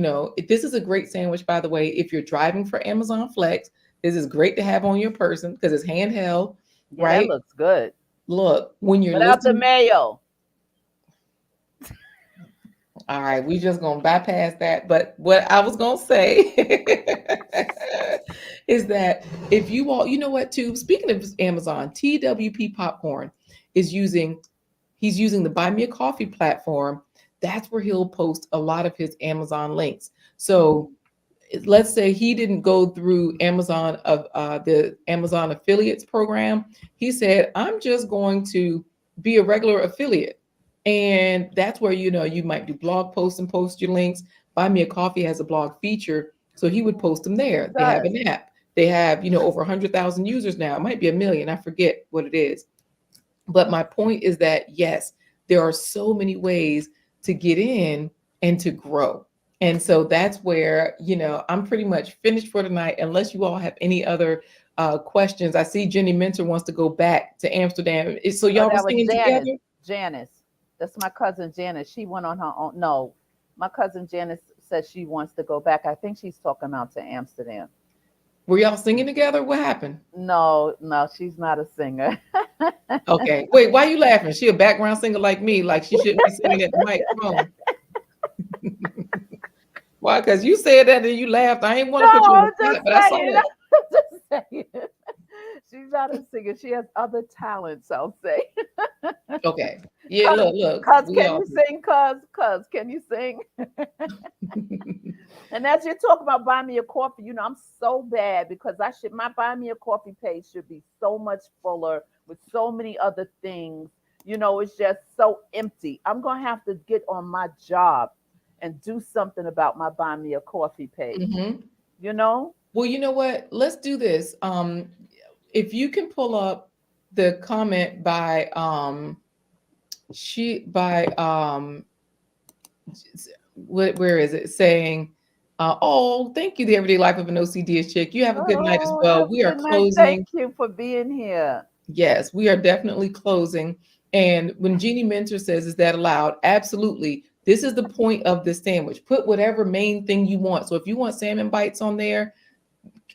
this is a great sandwich, by the way. If you're driving for Amazon Flex, this is great to have on your person because it's handheld, Yeah, that right? looks good. Look, when you're Without the listening, mayo. all right, we just gonna bypass that. But what I was gonna say is that if you all, you know what, too, speaking of Amazon, TWP Popcorn is he's using the Buy Me a Coffee platform. That's where he'll post a lot of his Amazon links. So let's say he didn't go through Amazon of the Amazon affiliates program. He said, I'm just going to be a regular affiliate. And that's where, you might do blog posts and post your links. Buy Me a Coffee has a blog feature. So he would post them It there. They have does. an app. They have, over 100,000 users now. It might be a million. I forget what it is. But my point is that, yes, there are so many ways to get in and to grow. And so that's where, I'm pretty much finished for tonight, unless you all have any other questions. I see Jenny Mentor wants to go back to Amsterdam. So Oh, y'all were that was singing Janice. together? Janice. That's my cousin Janice. She went on her own. No, my cousin Janice says she wants to go back. I think she's talking about to Amsterdam. Were y'all singing together? What happened? No, no, she's not a singer. Okay. Wait, why are you laughing? She a background singer like me, like she shouldn't be singing at the mic. Come on. Why? Because you said that and you laughed. I ain't want to No, put you on the I'm spot, just but I saw saying. it. I'm just saying. She's not a singer. She has other talents, I'll say. Okay. Yeah, Cuz, look, cuz, we can all you sing? Cuz, can you sing? And as you're talking about buy me a coffee, I'm so bad because my buy me a coffee page should be so much fuller with so many other things. It's just so empty. I'm gonna have to get on my job and do something about my buy me a coffee page. Mhm. You know? Well, you know what? Let's do this. If you can pull up the comment by she by where is it saying, oh, thank you, the everyday life of an OCD chick. You have a good night as Oh, well. have a We are good night. Thank closing. you for being here. Yes, we are definitely closing. And when Jeannie Mentor says, is that allowed? Absolutely. This is the point of the sandwich. Put whatever main thing you want. So if you want salmon bites on there,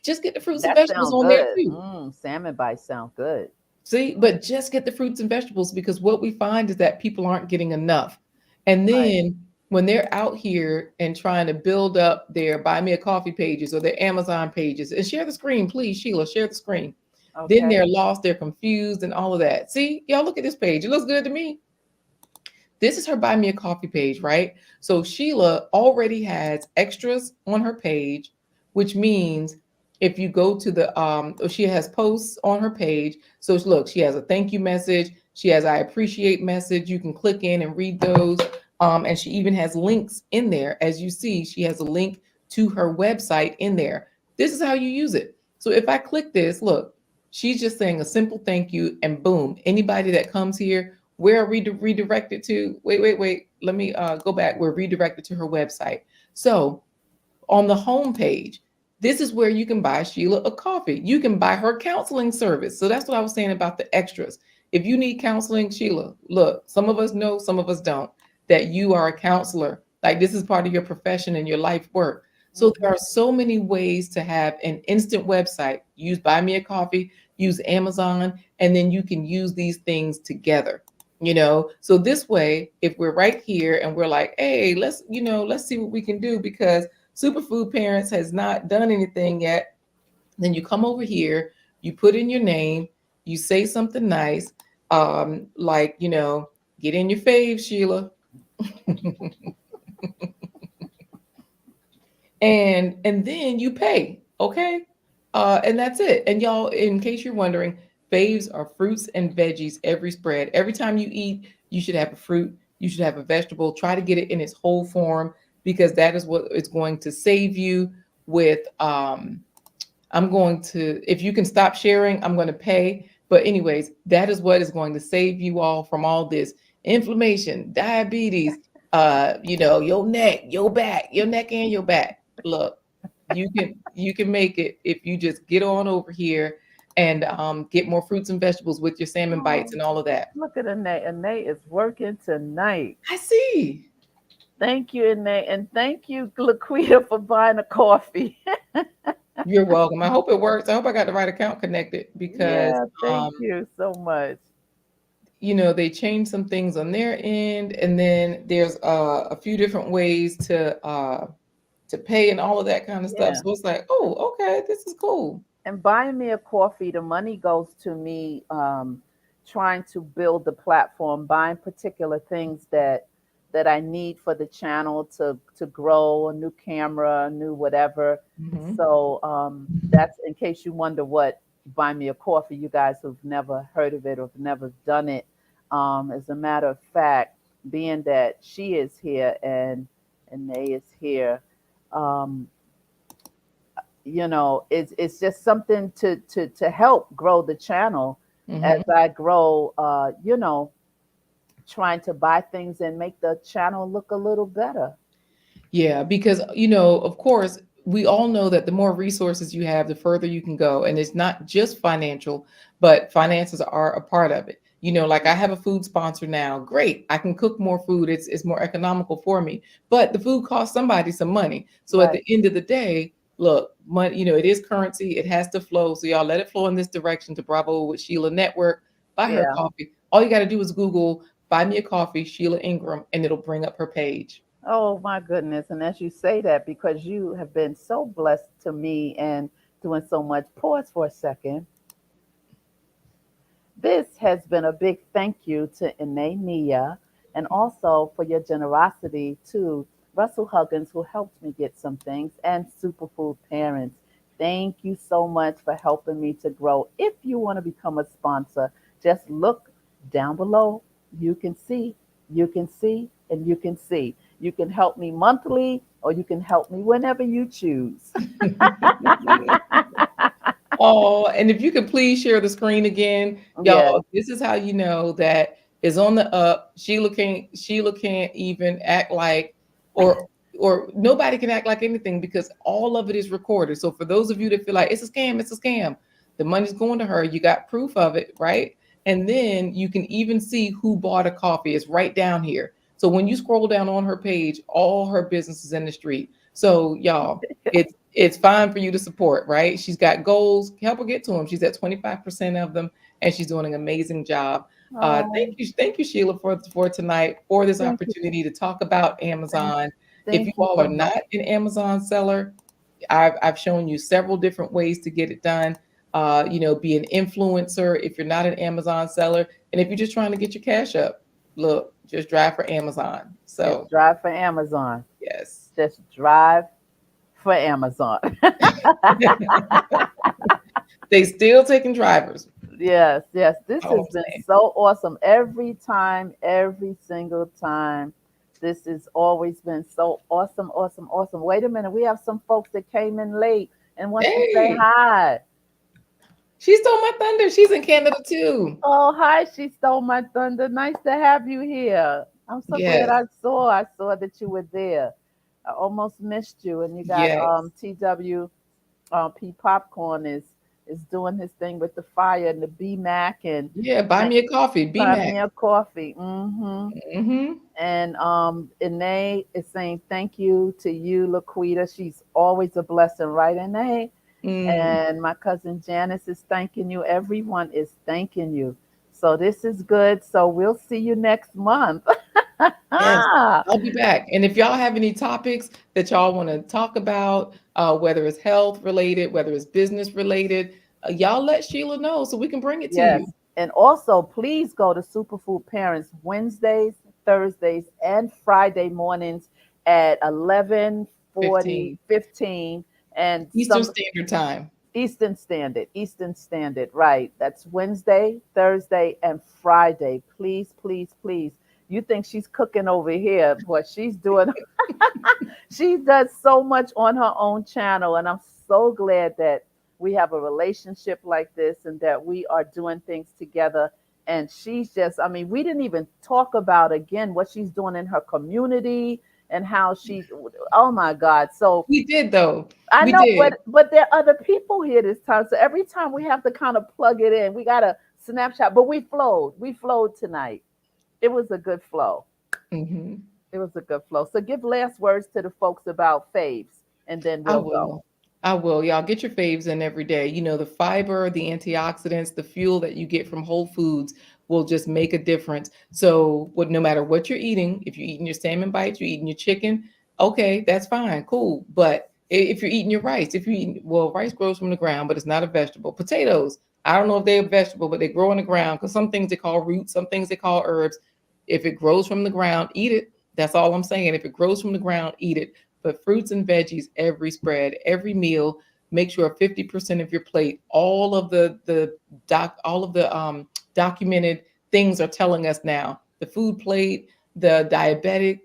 just get the fruits and That vegetables sounds on there good. too. Salmon bites sound good. See, but just get the fruits and vegetables because what we find is that people aren't getting enough. And Right. then when they're out here and trying to build up their buy me a coffee pages or their Amazon pages, and share the screen, please, Sheila, share the screen. Then Okay. they're lost, they're confused, and all of that. See, y'all look at this page. It looks good to me. This is her buy me a coffee page, right? So Sheila already has extras on her page, which means if you go to the she has posts on her page. So look, she has a thank you message, she has I appreciate message. You can click in and read those. And she even has links in there. As you see, she has a link to her website in there. This is how you use it. So if I click this, look, she's just saying a simple thank you, and boom, anybody that comes here, where are we redirected to? Wait. Let me go back. We're redirected to her website. So on the home page, this is where you can buy Sheila a coffee. You can buy her counseling service. So that's what I was saying about the extras. If you need counseling, Sheila, look, some of us know, some of us don't, that you are a counselor. Like this is part of your profession and your life work. So there Hmm. are so many ways to have an instant website. Use Buy Me a Coffee, use Amazon, and then you can use these things together. So this way, if we're right here and we're like, hey, let's see what we can do because Superfood Parents has not done anything yet, then you come over here, you put in your name, you say something nice, like, get in your fave, Sheila. And then you pay, okay? And that's it. And y'all, in case you're wondering, faves are fruits and veggies every spread. Every time you eat, you should have a fruit, you should have a vegetable. Try to get it in its whole form because that is what is going to save you with I'm going to, if you can stop sharing, I'm going to pay. But, anyways, that is what is going to save you all from all this inflammation, diabetes, your neck and your back. Look, you can make it if you just get on over here and get more fruits and vegetables with your salmon bites Oh, and all of that. look at Annette. Annette is working tonight. I see. Thank you, Annette. And thank you, LaQuita, for buying a coffee. You're welcome. I hope it works. I hope I got the right account connected because Yeah, thank you so much. they changed some things on their end, and then there's a few different ways to pay and all of that kind of stuff. Yeah. So it's like, oh, okay, this is cool. And buying me a coffee, the money goes to me trying to build the platform, buying particular things that I need for the channel to grow, a new camera, a new whatever. Hmm. So that's in case you wonder what buy me a coffee, you guys who've never heard of it or have never done it. As a matter of fact, being that she is here and Nay is here, um, it's just something to help grow the channel as Hmm. I grow, trying to buy things and make the channel look a little better. Yeah, because of course, we all know that the more resources you have, the further you can go. And it's not just financial, but finances are a part of it. Like I have a food sponsor now. Great. I can cook more food. It's more economical for me. But the food costs somebody some money. So at Right. the end of the day, look, money, it is currency. It has to flow. So y'all let it flow in this direction to Bravo with Sheila Network. Buy her Yeah. coffee. All you got to do is Google buy me a coffee, Sheila Ingram, and it'll bring up her page. Oh my goodness. And as you say that, because you have been so blessed to me and doing so much, pause for a second. This has been a big thank you to Nia and also for your generosity to Russell Huggins, who helped me get some things, and Superfood Parents. Thank you so much for helping me to grow. If you want to become a sponsor, just look down below. You can see, you can see, and you can see. You can help me monthly or you can help me whenever you choose. Oh, and if you could please share the screen again, Yes. y'all, this is how you know that is on the up. Sheila can't even act like or or nobody can act like anything because all of it is recorded. So for those of you that feel like it's a scam, the money's going to her. You got proof of it, right? And then you can even see who bought a coffee. It's right down here. So when you scroll down on her page, all her business is in the street. So y'all, it's fine for you to support, right? She's got goals. Help her get to them. She's at 25% of them, and she's doing an amazing job. Oh, Thank you, Sheila, for tonight, for this thank you. opportunity to talk about Thank, Amazon. If you thank you all so are much. not an Amazon seller, I've shown you several different ways to get it done. Be an influencer if you're not an Amazon seller, and if you're just trying to get your cash up, look, just drive for Amazon. Just So drive for Amazon. yes. Just drive for Amazon. They still taking drivers. Yes, yes. This All has I'm been saying. so awesome. Every time, every single time. This has always been so awesome, awesome, awesome. Wait a minute. We have some folks that came in late and want to say Hey, hi. she stole my thunder. She's in Canada too. Oh, hi. She stole my thunder. Nice to have you here. I'm so glad Yes, I saw that you were there. I almost missed you. And you got yes. TW P Popcorn is is doing his thing with the fire and the BMAC and Yeah, buy me a coffee, buy BMAC. me a coffee. Mm-hmm. Mm-hmm. And Ine is saying thank you to you, LaQuita. She's always a blessing, right, Ine? Mm. And my cousin Janice is thanking you. Everyone is thanking you. So this is good. So we'll see you next month. Yes, I'll be back. And if y'all have any topics that y'all want to talk about, whether it's health related, whether it's business related, y'all let Sheila know so we can bring it to Yes. you. And also, please go to Superfood Parents Wednesdays, Thursdays, and Friday mornings at 11:40, 15 15, and Eastern some Standard Time. Eastern Standard, right. That's Wednesday, Thursday, and Friday. Please, please, please. You think she's cooking over here, but she's doing, she does so much on her own channel. And I'm so glad that we have a relationship like this and that we are doing things together. And she's just, I mean, we didn't even talk about again what she's doing in her community and how she, oh my God. So, We did though. I We know, did. but there are other people here this time. So every time we have to kind of plug it in. We got a snapshot, but we flowed. We flowed tonight. It was a good flow. Hmm. It was a good flow. So give last words to the folks about faves, and then I we'll go. will. I will. Y'all get your faves in every day. You know, the fiber, the antioxidants, the fuel that you get from whole foods will just make a difference. So, no matter what you're eating, if you're eating your salmon bites, you're eating your chicken, okay, that's fine, cool. But if you're eating your rice, if you eat, well, rice grows from the ground, but it's not a vegetable. Potatoes, I don't know if they're a vegetable, but they grow in the ground because some things they call roots, some things they call herbs. If it grows from the ground, eat it. That's all I'm saying. If it grows from the ground, eat it. But fruits and veggies, every spread, every meal, make sure 50% of your plate, all of the documented things are telling us now. The food plate, the diabetic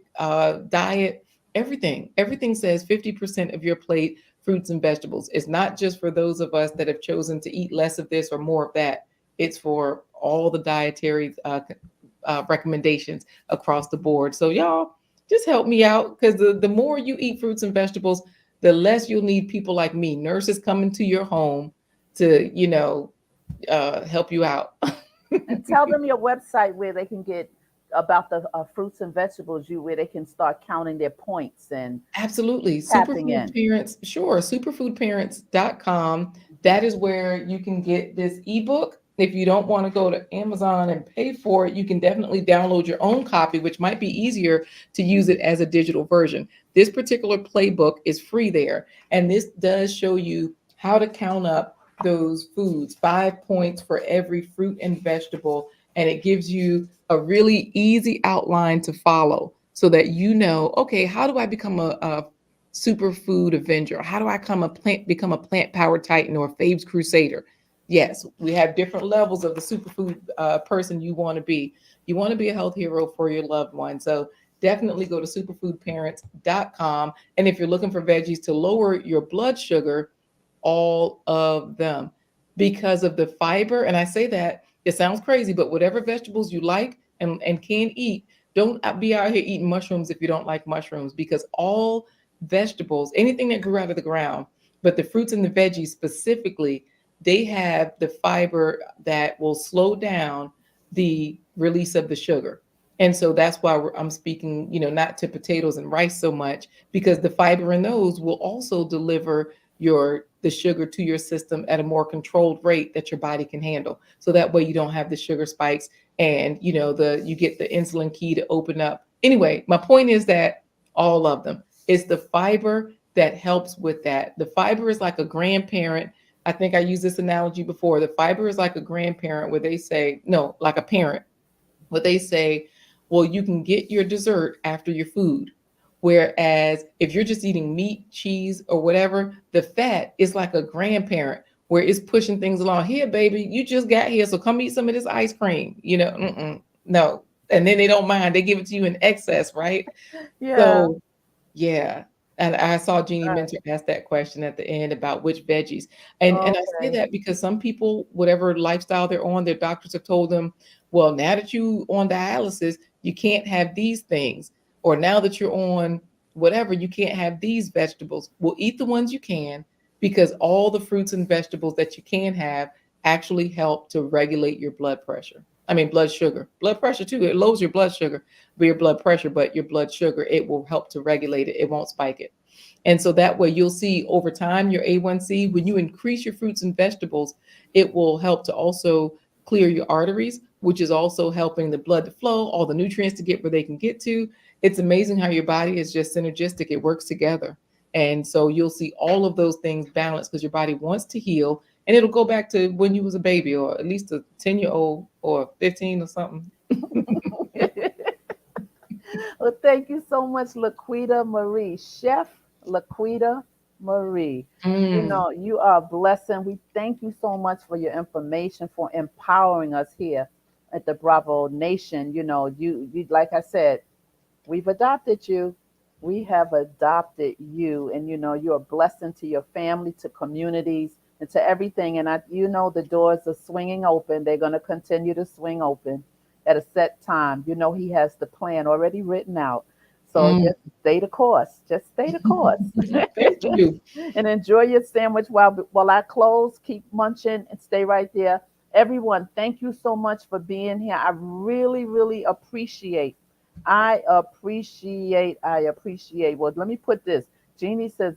diet, everything says 50% of your plate, fruits and vegetables. It's not just for those of us that have chosen to eat less of this or more of that. It's for all the dietary recommendations across the board. So y'all just help me out because the more you eat fruits and vegetables, the less you'll need people like me, nurses coming to your home to, help you out. And tell them your website where they can get about the fruits and vegetables you where they can start counting their points and Absolutely. tapping Superfood in. Parents, sure. Superfoodparents.com. That is where you can get this ebook. If you don't want to go to Amazon and pay for it, you can definitely download your own copy, which might be easier to use it as a digital version. This particular playbook is free there. And this does show you how to count up those foods, 5 points for every fruit and vegetable. And it gives you a really easy outline to follow so that you know, okay, how do I become a superfood avenger? How do I become a plant powered titan or faves crusader? Yes, we have different levels of the superfood person you want to be. You want to be a health hero for your loved one. So definitely go to superfoodparents.com. And if you're looking for veggies to lower your blood sugar, all of them because of the fiber. And I say that it sounds crazy, but whatever vegetables you like and can eat, don't be out here eating mushrooms if you don't like mushrooms, because all vegetables, anything that grew out of the ground, but the fruits and the veggies specifically, they have the fiber that will slow down the release of the sugar. And so that's why I'm speaking, not to potatoes and rice so much, because the fiber in those will also deliver the sugar to your system at a more controlled rate that your body can handle. So that way you don't have the sugar spikes and you get the insulin key to open up. Anyway, my point is that all of them. It's the fiber that helps with that. The fiber is like a grandparent. I think I used this analogy before. The fiber is like a grandparent where they say, no, like a parent, where they say, well, you can get your dessert after your food. Whereas if you're just eating meat, cheese, or whatever, the fat is like a grandparent where it's pushing things along. Here, baby, you just got here, so come eat some of this ice cream. No. And then they don't mind. They give it to you in excess, right? Yeah. So yeah. And I saw Jeannie Right. Minter ask that question at the end about which veggies. And I say Okay. that because some people, whatever lifestyle they're on, their doctors have told them, well, now that you on dialysis, you can't have these things. Or now that you're on whatever, you can't have these vegetables. Well, eat the ones you can. because all the fruits and vegetables that you can have actually help to regulate your blood pressure. I mean, blood sugar, blood pressure too. It lowers your blood sugar, but your blood pressure, but your blood sugar, it will help to regulate it. It won't spike it. And so that way you'll see over time your A1C, when you increase your fruits and vegetables, it will help to also clear your arteries, which is also helping the blood to flow, all the nutrients to get where they can get to. It's amazing how your body is just synergistic. It works together. And so you'll see all of those things balanced because your body wants to heal, and it'll go back to when you was a baby, or at least a 10-year-old or 15 or something. Well, thank you so much, LaQuita Marie, Chef LaQuita Marie. You Mm. know, you are a blessing. We thank you so much for your information, for empowering us here at the Bravo Nation. You know, you like I said, we've adopted you. We have adopted you, and you know, you're a blessing to your family, to communities, and to everything. And you know, the doors are swinging open. They're going to continue to swing open at a set time. You know, he has the plan already written out. So Mm. just stay the course. Just stay the course. Thank you. And enjoy your sandwich while I close. Keep munching and stay right there. Everyone, thank you so much for being here. I really, really appreciate. I appreciate. Well, let me put this. Jeannie says,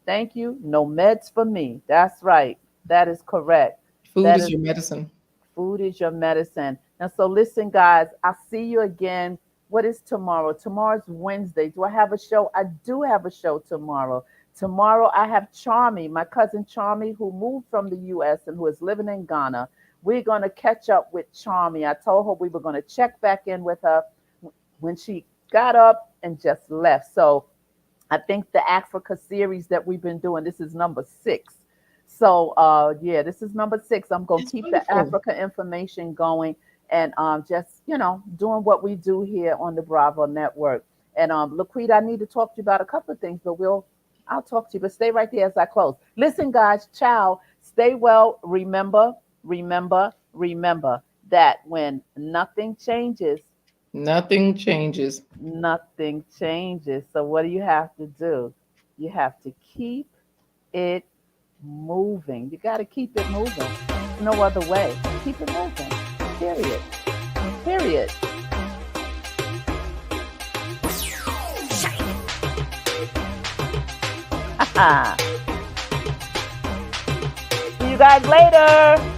thank you. No meds for me. That's right. That is correct. Food That is is your medicine. Food is your medicine. And so, listen, guys, I'll see you again. What is tomorrow? Tomorrow's Wednesday. Do I have a show? I do have a show tomorrow. Tomorrow, I have Charmy, my cousin Charmy, who moved from the US and who is living in Ghana. We're going to catch up with Charmy. I told her we were going to check back in with her when she got up and just left. So, I think the Africa series that we've been doing, this is number 6. So yeah, this is number 6. I'm gonna It's keep the wonderful. Africa information going, and just doing what we do here on the Bravo Network. And LaQuita, I need to talk to you about a couple of things, but I'll talk to you. But stay right there as I close. Listen, guys, ciao. Stay well. Remember that when nothing changes, Nothing changes. nothing changes. So what do you have to do? You have to keep it moving. You got to keep it moving. No other way. Keep it moving. Period. Period. See you guys later.